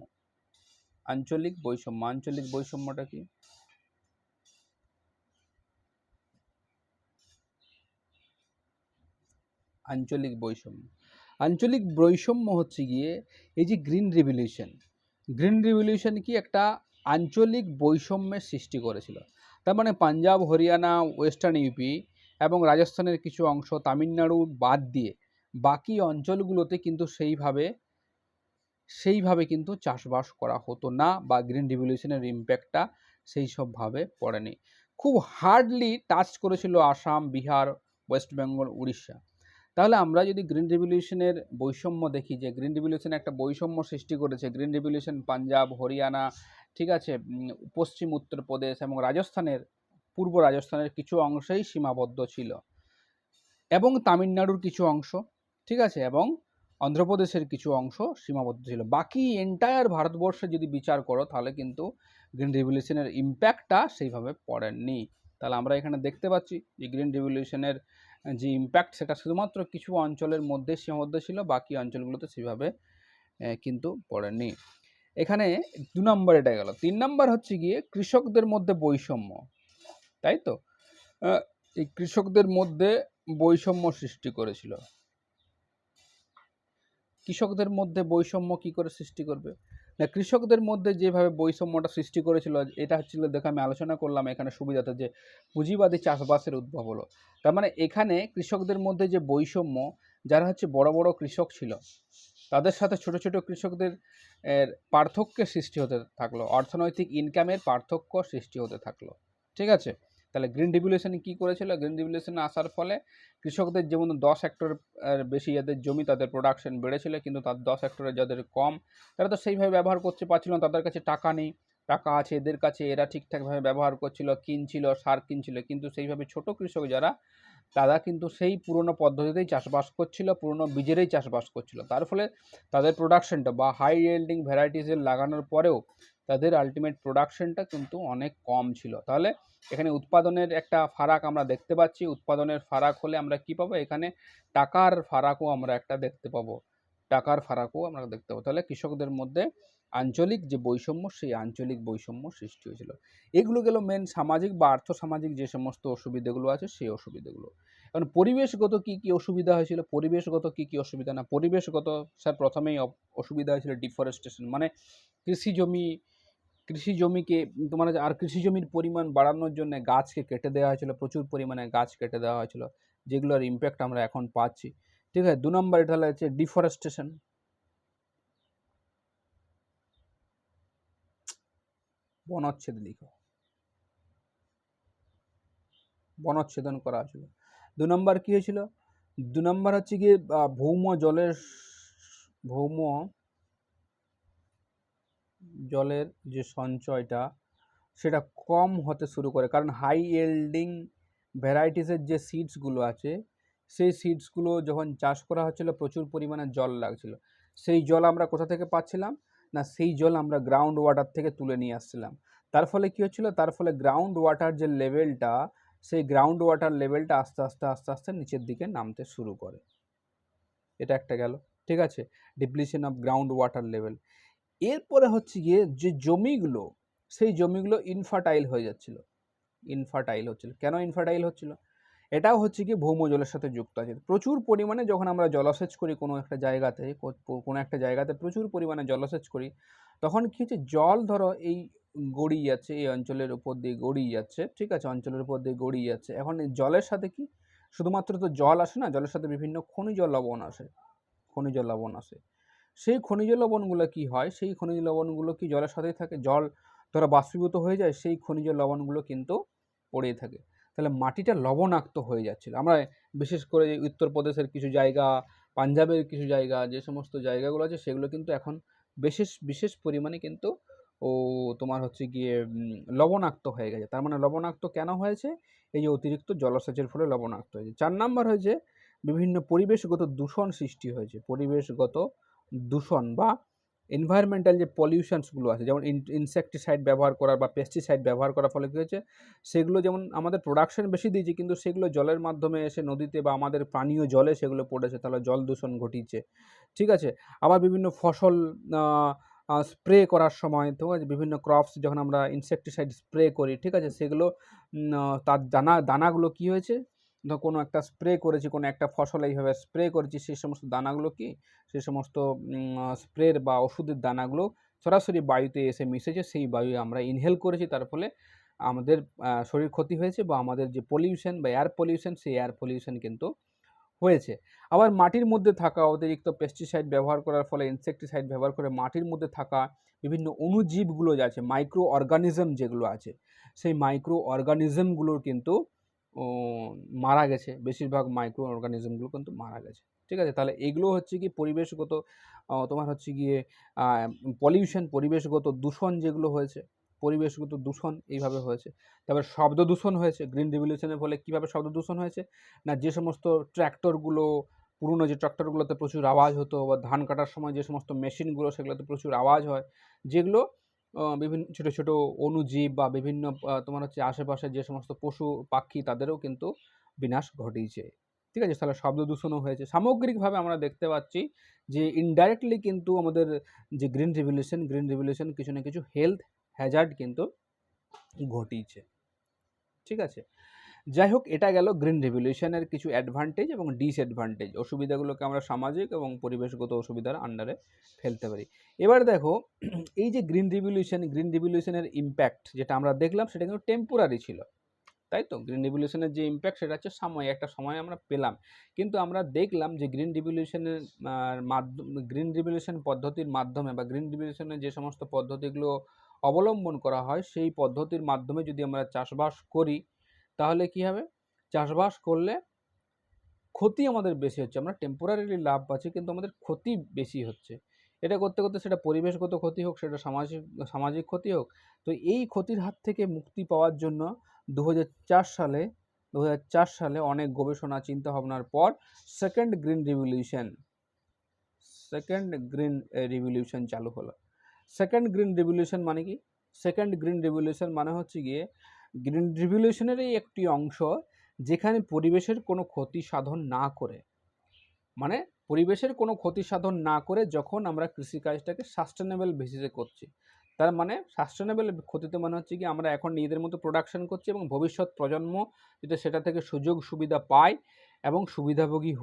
A: আঞ্চলিক বৈষম্য, আঞ্চলিক বৈষম্যটা কি, আঞ্চলিক বৈষম্য, আঞ্চলিক বৈষম্য হচ্ছে গিয়ে এই যে গ্রিন রিভলিউশন কি একটা আঞ্চলিক বৈষম্যের সৃষ্টি করেছিল। তার মানে পাঞ্জাব, হরিয়ানা, ওয়েস্টার্ন ইউপি এবং রাজস্থানের কিছু অংশ, তামিলনাড়ু বাদ দিয়ে বাকি অঞ্চলগুলোতে কিন্তু সেইভাবে কিন্তু চাষবাস করা হতো না, বা গ্রিন রিভলিউশনের ইম্প্যাক্টটা সেই সবভাবে পড়েনি। খুব হার্ডলি টাচ করেছিল আসাম, বিহার, ওয়েস্ট বেঙ্গল, উড়িষ্যা। তাহলে আমরা যদি গ্রিন রিভলিউশনের বৈষম্য দেখি, যে গ্রিন রিভলিউশন একটা বৈষম্য সৃষ্টি করেছে, গ্রিন রিভলিউশন পাঞ্জাব, হরিয়ানা, ঠিক আছে, পশ্চিম উত্তরপ্রদেশ এবং পূর্ব রাজস্থানের কিছু অংশেই সীমাবদ্ধ ছিল, এবং তামিলনাড়ুর কিছু অংশ, ঠিক আছে, এবং অন্ধ্রপ্রদেশের কিছু অংশ সীমাবদ্ধ ছিল। বাকি এন্টায়ার ভারতবর্ষে যদি বিচার করো তাহলে কিন্তু গ্রিন রিভলিউশনের ইম্প্যাক্টটা সেইভাবে পড়েননি। তাহলে আমরা এখানে দেখতে পাচ্ছি যে গ্রিন রিভলিউশনের যে ইম্প্যাক্ট সেটা শুধুমাত্র কিছু অঞ্চলের মধ্যে সীমাবদ্ধ ছিল, বাকি অঞ্চলগুলোতে সেভাবে কিন্তু পড়েননি। এখানে 2 নম্বর এটা গেল। 3 নম্বর হচ্ছে গিয়ে কৃষকদের মধ্যে বৈষম্য, তাই তো? এই কৃষকদের মধ্যে বৈষম্য সৃষ্টি করেছিল। কৃষকদের মধ্যে বৈষম্য কি করে সৃষ্টি করবে না, কৃষকদের মধ্যে যেভাবে বৈষম্যটা সৃষ্টি করেছিল, এটা হচ্ছিল, দেখো আমি আলোচনা করলাম এখানে সুবিধাতে, যে পুঁজিবাদী চাষবাসের উদ্ভব হলো। তার মানে এখানে কৃষকদের মধ্যে যে বৈষম্য, যারা হচ্ছে বড় বড় কৃষক ছিল তাদের সাথে ছোট ছোট কৃষকদের পার্থক্যের সৃষ্টি হতে থাকলো, অর্থনৈতিক ইনকামের পার্থক্য সৃষ্টি হতে থাকলো, ঠিক আছে। তাহলে গ্রিন রিভলিউশন কি করেছিল? গ্রিন রিভলিউশন আসার ফলে কৃষকদের যেমন 10 হেক্টর বেশি যাদের জমি, তাদের প্রোডাকশন বেড়েছিল, কিন্তু তার 10 হেক্টরে যাদের কম, তারা তো সেইভাবে ব্যবহার করতে পারছিল না, তাদের কাছে টাকা নেই, টাকা আছে এদের কাছে, এরা ঠিকঠাকভাবে ব্যবহার করছিল, কিনছিল, সার কিনছিল, কিন্তু সেইভাবে ছোট কৃষক যারা, তারা কিন্তু সেই পুরনো পদ্ধতিতেই চাষবাস করছিল, পুরনো বীজেরই চাষবাস করছিল। তার ফলে তাদের প্রোডাকশনটা বা হাই ইয়েল্ডিং ভ্যারাইটিসের লাগানোর পরেও তাদের আলটিমেট প্রোডাকশনটা কিন্তু অনেক কম ছিল। তাহলে এখানে উৎপাদনের একটা ফারাক আমরা দেখতে পাচ্ছি। উৎপাদনের ফারাক হলে আমরা কি পাবো? এখানে টাকার ফারাকও আমরা একটা দেখতে পাবো, তাহলে কৃষকদের মধ্যে আঞ্চলিক যে বৈষম্য, সেই আঞ্চলিক বৈষম্য সৃষ্টি হয়েছিল। এগুলো গেল মেন সামাজিক বা আর্থসামাজিক যে সমস্ত অসুবিধাগুলো আছে, সেই অসুবিধাগুলো। এখন পরিবেশগত কি কি অসুবিধা হয়েছিল, পরিবেশগত কি কি অসুবিধা না, পরিবেশগত স্যার প্রথমেই অসুবিধা হয়েছিল ডিফরেস্টেশন, মানে কৃষি জমিকে তোমার আর কৃষি জমির পরিমাণ বাড়ানোর জন্য গাছকে কেটে দেওয়া হয়েছিল, প্রচুর পরিমাণে গাছ কেটে দেওয়া হয়েছিল, যেগুলোর ইম্প্যাক্ট আমরা এখন পাচ্ছি, ঠিক আছে। 2 নম্বর এটা হচ্ছে ডিফরেস্টেশন, বনচ্ছেদ লিখো, বনচ্ছেদন করা হয়েছিল। 2 নম্বর কি হয়েছিল? 2 নম্বর হচ্ছে কি ভৌম জলের যে সঞ্চয়টা সেটা কম হতে শুরু করে, কারণ হাই ইয়েল্ডিং ভ্যারাইটিসের যে সিডসগুলো আছে, সেই সিডসগুলো যখন চাষ করা হচ্ছিল প্রচুর পরিমাণে জল লাগছিল। সেই জল আমরা কোথা থেকে পাচ্ছিলাম না, সেই জল আমরা গ্রাউন্ড ওয়াটার থেকে তুলে নিয়ে আসছিলাম। তার ফলে কী হচ্ছিল? তার ফলে গ্রাউন্ড ওয়াটার যে লেভেলটা, সেই গ্রাউন্ড ওয়াটার লেভেলটা আস্তে আস্তে আস্তে আস্তে নিচের দিকে নামতে শুরু করে। এটা একটা গেল, ঠিক আছে, depletion of ground water level. এরপরে হচ্ছে গিয়ে যে জমিগুলো, সেই জমিগুলো ইনফার্টাইল হয়ে যাচ্ছিল, কেন ইনফার্টাইল হচ্ছিল? এটাও হচ্ছে কি ভৌম জলের সাথে যুক্ত আছে। প্রচুর পরিমাণে যখন আমরা জলসেচ করি কোনো একটা জায়গাতে প্রচুর পরিমাণে জলসেচ করি, তখন কি হচ্ছে, জল ধরো এই গড়িয়ে যাচ্ছে, এই অঞ্চলের উপর দিয়ে গড়িয়ে যাচ্ছে, ঠিক আছে, অঞ্চলের উপর দিয়ে গড়িয়ে যাচ্ছে। এখন এই জলের সাথে কি শুধুমাত্র তো জল আসে না, জলের সাথে বিভিন্ন খনিজ লবণ আসে। সেই খনিজ লবণগুলো কি হয়, সেই খনিজ লবণগুলো কি জলের সাথেই থাকে, জল ধরো বাষ্পীভূত হয়ে যায়, সেই খনিজ লবণগুলো কিন্তু পড়েই থাকে। তাহলে মাটিটা লবণাক্ত হয়ে যাচ্ছিল। আমরা বিশেষ করে উত্তরপ্রদেশের কিছু জায়গা, পাঞ্জাবের কিছু জায়গা, যে সমস্ত জায়গাগুলো আছে সেগুলো কিন্তু এখন বিশেষ পরিমাণে কিন্তু তোমার হচ্ছে গিয়ে লবণাক্ত হয়ে গেছে। তার মানে লবণাক্ত কেন হয়েছে? এই যে অতিরিক্ত জলসেচের ফলে লবণাক্ত হয়েছে। 4 নম্বর হয়েছে বিভিন্ন পরিবেশগত দূষণ সৃষ্টি হয়েছে। পরিবেশগত দূষণ বা এনভায়রনমেন্টাল যে পলিউশনসগুলো আছে, যেমন ইনসেকটিসাইড ব্যবহার করা বা পেস্টিসাইড ব্যবহার করার ফলে কী হয়েছে, সেগুলো যেমন আমাদের প্রোডাকশন বেশি দিয়েছে, কিন্তু সেগুলো জলের মাধ্যমে এসে নদীতে বা আমাদের পানীয় জলে সেগুলো পড়েছে, তাহলে জল দূষণ ঘটিয়েছে, ঠিক আছে। আবার বিভিন্ন ফসল স্প্রে করার সময়, ঠিক আছে, বিভিন্ন ক্রপস যখন আমরা ইনসেকটিসাইড স্প্রে করি, ঠিক আছে, সেগুলো তার দানাগুলো কি হয়েছে ধর কোনো একটা স্প্রে করেছি, কোনো একটা ফসল এইভাবে স্প্রে করেছি, সেই সমস্ত দানাগুলো কি, সেই সমস্ত স্প্রের বা ওষুধের দানাগুলো সরাসরি বায়ুতে এসে মিশেছে, সেই বায়ু আমরা ইনহেল করেছি, তার ফলে আমাদের শরীর ক্ষতি হয়েছে, বা আমাদের যে পলিউশন বা এয়ার পলিউশন, সেই এয়ার পলিউশন কিন্তু হয়েছে। আবার মাটির মধ্যে থাকা অতিরিক্ত পেস্টিসাইড ব্যবহার করার ফলে, ইনসেকটিসাইড ব্যবহার করে মাটির মধ্যে থাকা বিভিন্ন অণুজীবগুলো যে আছে, মাইক্রো অর্গানিজম যেগুলো আছে, সেই মাইক্রো অর্গানিজমগুলোর কিন্তু মারা গেছে, বেশিরভাগ মাইক্রো অর্গানিজমগুলো কিন্তু মারা গেছে। ঠিক আছে, তাহলে এগুলো হচ্ছে কি পরিবেশগত তোমার হচ্ছে গিয়ে পলিউশন, পরিবেশগত দূষণ যেগুলো হয়েছে, পরিবেশগত দূষণ এইভাবে হয়েছে। তারপর শব্দ দূষণ হয়েছে, গ্রিন রিভলিউশনের ফলে কীভাবে শব্দ দূষণ হয়েছে না, যে সমস্ত ট্র্যাক্টরগুলো, পুরনো যে ট্র্যাক্টরগুলোতে প্রচুর আওয়াজ হতো, বা ধান কাটার সময় যে সমস্ত মেশিনগুলো, সেগুলোতে প্রচুর আওয়াজ হয়, যেগুলো বিভিন্ন ছোটো ছোটো অণুজীব বা বিভিন্ন তোমার হচ্ছে আশেপাশে যে সমস্ত পশু পাখি, তাদেরও কিন্তু বিনাশ ঘটিয়েছে। ঠিক আছে, তাহলে শব্দ দূষণও হয়েছে। সামগ্রিকভাবে আমরা দেখতে পাচ্ছি যে ইনডাইরেক্টলি কিন্তু আমাদের যে গ্রিন রিভলিউশন কিছু না কিছু হেলথ হ্যাজার্ড কিন্তু ঘটিয়েছে। ঠিক আছে, যাই হোক, এটা গেল গ্রিন রিভলিউশনের কিছু অ্যাডভান্টেজ এবং ডিসঅ্যাডভান্টেজ, অসুবিধাগুলোকে আমরা সামাজিক এবং পরিবেশগত অসুবিধার আন্ডারে ফেলতে পারি। এবার দেখো, এই যে গ্রিন রিভলিউশনের ইম্প্যাক্ট যেটা আমরা দেখলাম, সেটা কিন্তু টেম্পোরারি ছিল, তাই তো? গ্রিন রিভলিউশনের যে ইম্প্যাক্ট, সেটা হচ্ছে একটা সময় আমরা পেলাম, কিন্তু আমরা দেখলাম যে গ্রিন রিভলিউশন পদ্ধতির মাধ্যমে, বা গ্রিন রিভলিউশনের যে সমস্ত পদ্ধতিগুলো অবলম্বন করা হয়, সেই পদ্ধতির মাধ্যমে যদি আমরা চাষবাস করি, তাহলে কি হবে? চাষবাস করলে ক্ষতি আমাদের বেশি হচ্ছে। আমরা টেম্পোরারিলি লাভ পাচ্ছি, কিন্তু আমাদের ক্ষতি বেশি হচ্ছে। এটা করতে করতে সেটা পরিবেশগত ক্ষতি হোক, সেটা সামাজিক ক্ষতি হোক। তো এই ক্ষতির হাত থেকে মুক্তি পাওয়ার জন্য 2004 সালে অনেক গবেষণা চিন্তাভাবনার পর সেকেন্ড গ্রিন রিভলিউশন চালু হলো। সেকেন্ড গ্রিন রিভলিউশন মানে কি? সেকেন্ড গ্রিন রিভলিউশন মানে হচ্ছে গিয়ে গ্রিন রিভলিউশনেরই একটি অংশ, যেখানে পরিবেশের কোনো ক্ষতি সাধন না করে, মানে পরিবেশের কোনো ক্ষতি সাধন না করে যখন আমরা কৃষিকাজটাকে সাস্টেনেবল বেসিসে করছি, তার মানে সাস্টেনেবল ক্ষতিতে মানে হচ্ছে কি, আমরা এখন নিজেদের মতো প্রোডাকশন করছি এবং ভবিষ্যৎ প্রজন্ম যেটা সেটা থেকে সুযোগ সুবিধা পায় এবং সুবিধাভোগী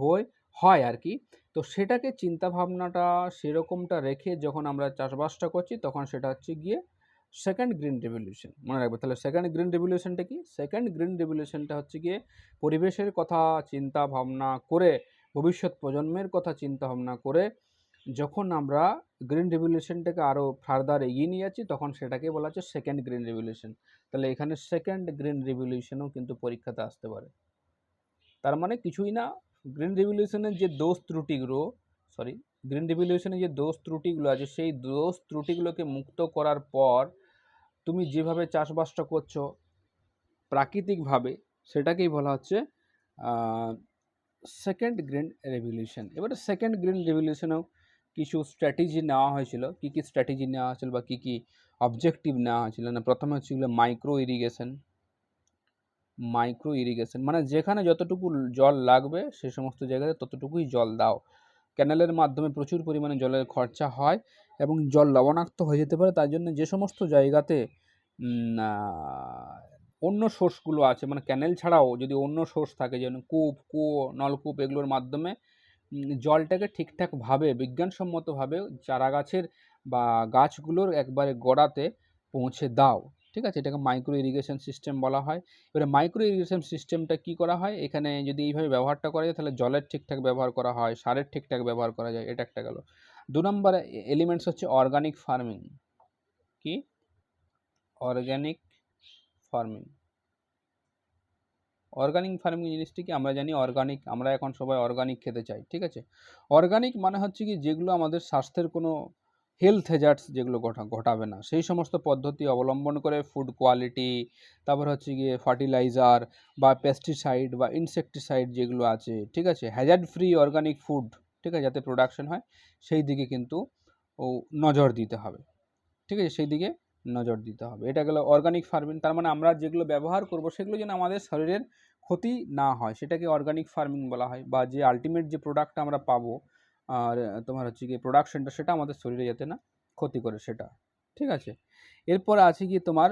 A: হয় আর কি। তো সেটাকে চিন্তাভাবনাটা সেরকমটা রেখে যখন আমরা চাষবাসটা করছি, তখন সেটা হচ্ছে গিয়ে সেকেন্ড গ্রিন রিভলিউশন। মনে রাখবে তাহলে সেকেন্ড গ্রিন রিভলিউশনটা কি? সেকেন্ড গ্রিন রিভলিউশনটা হচ্ছে গিয়ে পরিবেশের কথা চিন্তা ভাবনা করে, ভবিষ্যৎ প্রজন্মের কথা চিন্তা ভাবনা করে যখন আমরা গ্রিন রিভলিউশনটাকে আরও ফার্দার এগিয়ে নিয়ে যাচ্ছি, তখন সেটাকে বলা হচ্ছে সেকেন্ড গ্রিন রিভলিউশন। তাহলে এখানে সেকেন্ড গ্রিন রিভলিউশনও কিন্তু পরীক্ষাতে আসতে পারে। তার মানে কিছুই না, গ্রিন রিভলিউশনের যে দোষ ত্রুটিগুলো আছে, সেই দোষ ত্রুটিগুলোকে মুক্ত করার পর তুমি যেভাবে চাষবাসটা করছো প্রাকৃতিকভাবে, সেটাকেই বলা হচ্ছে সেকেন্ড গ্রিন রিভলিউশন। এবারে সেকেন্ড গ্রিন রিভলিউশনেও কিছু স্ট্র্যাটেজি নেওয়া হয়েছিল। কী কী স্ট্র্যাটেজি নেওয়া হয়েছিল বা কী কী অবজেক্টিভ নেওয়া হয়েছিল না, প্রথমে হচ্ছিল মাইক্রো ইরিগেশন, মানে যেখানে যতটুকু জল লাগবে সে সমস্ত জায়গাতে ততটুকুই জল দাও। ক্যানেলের মাধ্যমে প্রচুর পরিমাণে জলের খরচা হয় এবং জল লবণাক্ত হয়ে যেতে পারে, তার জন্য যে সমস্ত জায়গাতে অন্য সোর্সগুলো আছে, মানে ক্যানেল ছাড়াও যদি অন্য সোর্স থাকে, যেমন কুয়ো, নলকূপ, এগুলোর মাধ্যমে জলটাকে ঠিকঠাকভাবে বিজ্ঞানসম্মতভাবে চারা গাছের বা গাছগুলোর একবারে গোড়াতে পৌঁছে দাও। ঠিক আছে, এটাকে মাইক্রো ইরিগেশন সিস্টেম বলা হয়। এবারে মাইক্রো ইরিগেশন সিস্টেমটা কী করা হয়, এখানে যদি এইভাবে ব্যবহারটা করা যায়, তাহলে জলের ঠিকঠাক ব্যবহার করা হয়, সারের ঠিকঠাক ব্যবহার করা যায়। এটা একটা গেল। 2 নম্বর এলিমেন্টস হচ্ছে অর্গানিক ফার্মিং। কি? অর্গানিক ফার্মিং জিনিসটি কি? আমরা জানি অর্গানিক, আমরা এখন সবাই অর্গানিক খেতে চাই। ঠিক আছে, অর্গানিক মানে হচ্ছে কি, যেগুলো আমাদের স্বাস্থ্যের কোনো হেলথ হ্যাজার্ডস যেগুলো ঘটাবে না, সেই সমস্ত পদ্ধতি অবলম্বন করে ফুড কোয়ালিটি, তারপর হচ্ছে গিয়ে ফার্টিলাইজার বা পেস্টিসাইড বা ইনসেকটিসাইড যেগুলো আছে, ঠিক আছে, হ্যাজার্ড ফ্রি অর্গানিক ফুড, ঠিক আছে, যাতে প্রোডাকশন হয়, সেই দিকে কিন্তু নজর দিতে হবে। ঠিক আছে, সেই দিকে নজর দিতে হবে। এটা গেল অর্গানিক ফার্মিং। তার মানে আমরা যেগুলো ব্যবহার করব সেগুলো যেন আমাদের শরীরের ক্ষতি না হয়, সেটাকে অর্গানিক ফার্মিং বলা হয়। বা যে আলটিমেট যে প্রোডাক্টটা আমরা পাবো, আর তোমার হচ্ছে কি প্রোডাকশনটা, সেটা আমাদের শরীরে যাতে না ক্ষতি করে সেটা। ঠিক আছে, এরপরে আছে কি তোমার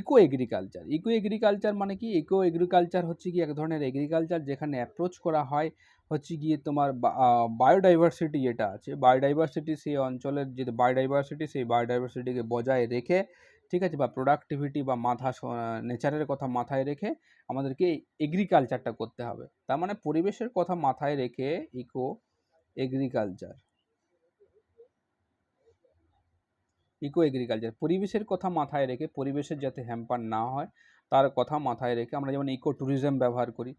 A: ইকো এগ্রিকালচার। ইকো এগ্রিকালচার মানে কি? ইকো এগ্রিকালচার হচ্ছে কি এক ধরনের এগ্রিকালচার যেখানে অ্যাপ্রোচ করা হয় হচ্ছে গিয়ে তোমার বায়োডাইভার্সিটি যেটা আছে, বায়োডাইভার্সিটি সেই অঞ্চলের যে বায়োডাইভার্সিটি সেই বায়োডাইভার্সিটিকে বজায় রেখে, ঠিক আছে, বা প্রোডাক্টিভিটি বা নেচারের কথা মাথায় রেখে আমাদেরকে এগ্রিকালচারটা করতে হবে। তার মানে পরিবেশের কথা মাথায় রেখে ইকো এগ্রিকালচার। ইকো এগ্রিকালচার পরিবেশের কথা মাথায় রেখে, পরিবেশের যাতে হ্যাম্পার না হয় তার কথা মাথায় রেখে আমরা যেমন ইকো ট্যুরিজম ব্যবহার করি,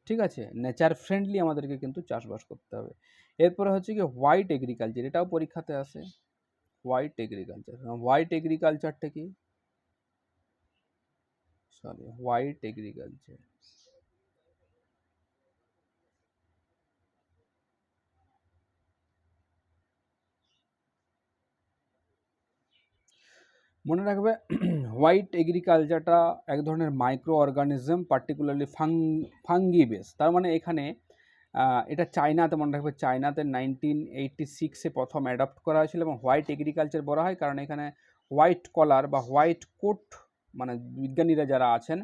A: ঠিক আছে, নেচার ফ্রেন্ডলি আমাদেরকে কিন্তু চাষবাস করতে হবে। এরপরে হচ্ছে কি হোয়াইট এগ্রিকালচার, এটাও পরীক্ষাতে আসে। হোয়াইট এগ্রিকালচার, হোয়াইট এগ্রিকালচারটা কি? সরি, হোয়াইট এগ্রিকালচার মনে রাখবে হোয়াইট এগ্রিকালচারটা এক ধরনের micro organism, particularly fungi base. তার মানে এখানে এটা চায়নাতে, মনে রাখবে চায়নাতে 1986-এ প্রথম অ্যাডপ্ট করা হয়েছিল এবং হোয়াইট এগ্রিকালচার বলা হয় কারণ এখানে হোয়াইট কলার বা হোয়াইট কোট, মানে বিজ্ঞানীরা যারা আছেন,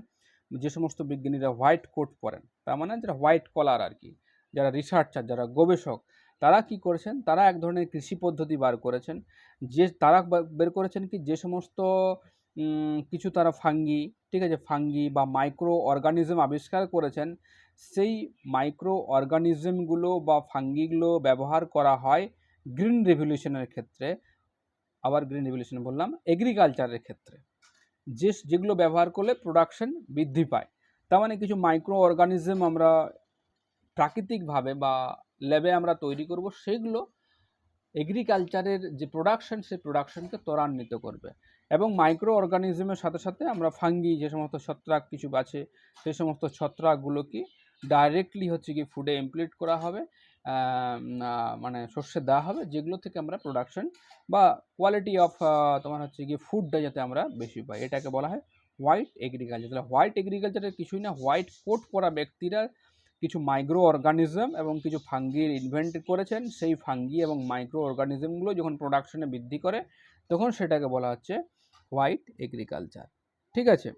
A: যে সমস্ত বিজ্ঞানীরা হোয়াইট কোট পরেন, তার মানে যারা হোয়াইট কলার আর কি, যারা রিসার্চার, যারা গবেষক, তারা কি করেছেন, তারা এক ধরনের কৃষি পদ্ধতি বার করেছেন, যে তারা বের করেছেন কি যে সমস্ত কিছু তারা ফাঙ্গি, ঠিক আছে, ফাঙ্গি বা মাইক্রো অর্গানিজম আবিষ্কার করেছেন, সেই মাইক্রো অর্গানিজমগুলো বা ফাঙ্গিগুলো ব্যবহার করা হয় গ্রিন রেভলিউশনের ক্ষেত্রে। আবার গ্রিন রেভলিউশন বললাম, এগ্রিকালচারের ক্ষেত্রে যেগুলো ব্যবহার করলে প্রোডাকশন বৃদ্ধি পায়। তার মানে কিছু মাইক্রো অর্গানিজম আমরা প্রাকৃতিকভাবে বা ল্যাবে আমরা তৈরি করব, সেগুলো এগ্রিকালচারের যে প্রোডাকশন, সেই প্রোডাকশনকে ত্বরান্বিত করবে। এবং মাইক্রো অর্গানিজমের সাথে সাথে আমরা ফাঙ্গি, যে সমস্ত ছত্রাক কিছু আছে, সেই সমস্ত ছত্রাকগুলোকে ডাইরেক্টলি হচ্ছে কি ফুডে ইমপ্লিট করা হবে, মানে শস্যে দেওয়া হবে, যেগুলো থেকে আমরা প্রোডাকশন বা কোয়ালিটি অফ তোমার হচ্ছে কি ফুডটা যাতে আমরা বেশি পাই, এটাকে বলা হয় হোয়াইট এগ্রিকালচার। তাহলে হোয়াইট এগ্রিকালচারের কিছুই না, হোয়াইট কোট পরা ব্যক্তিরা কিছু মাইক্রো অর্গানিজম এবং কিছু ফাঙ্গির ইনভেন্ট করেছেন, সেই ফাঙ্গি এবং মাইক্রো অর্গানিজমগুলো যখন প্রোডাকশনে বৃদ্ধি করে তখন সেটাকে বলা হচ্ছে হোয়াইট এগ্রিকালচার, ঠিক আছে।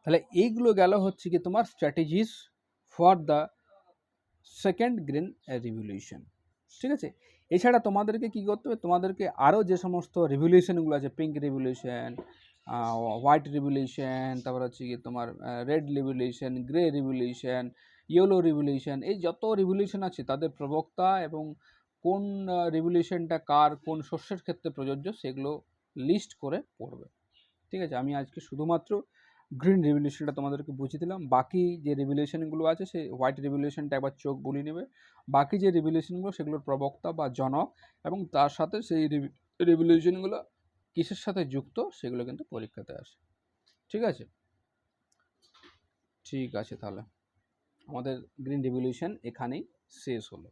A: তাহলে এইগুলো গেল হচ্ছে কি তোমার strategies for the second green revolution, ঠিক আছে। এছাড়া তোমাদেরকে কি করতে হবে, তোমাদেরকে আরও যে সমস্ত রিভলিউশনগুলো আছে, পিঙ্ক রিভলিউশন, হোয়াইট রিভলিউশন, তারপর হচ্ছে কি তোমার red revolution, grey revolution, yellow revolution, এই যত রিভলিউশন আছে তাদের প্রবক্তা এবং কোন রিভলিউশনটা কার কোন শস্যের ক্ষেত্রে প্রযোজ্য সেগুলো লিস্ট করে পড়বে, ঠিক আছে। আমি আজকে শুধুমাত্র গ্রিন রিভলিউশনটা তোমাদেরকে বুঝিয়ে দিলাম। বাকি যে রিভলিউশনগুলো আছে, সেই হোয়াইট রিভলিউশনটা একবার চোখ বুলিয়ে নেবে। বাকি যে রিভলিউশনগুলো সেগুলোর প্রবক্তা বা জনক এবং তার সাথে সেই রিভলিউশনগুলো কিসের সাথে যুক্ত সেগুলো কিন্তু পরীক্ষাতে আসে, ঠিক আছে। ঠিক আছে, তাহলে আমাদের গ্রিন রিভলিউশন এখানেই শেষ হলো।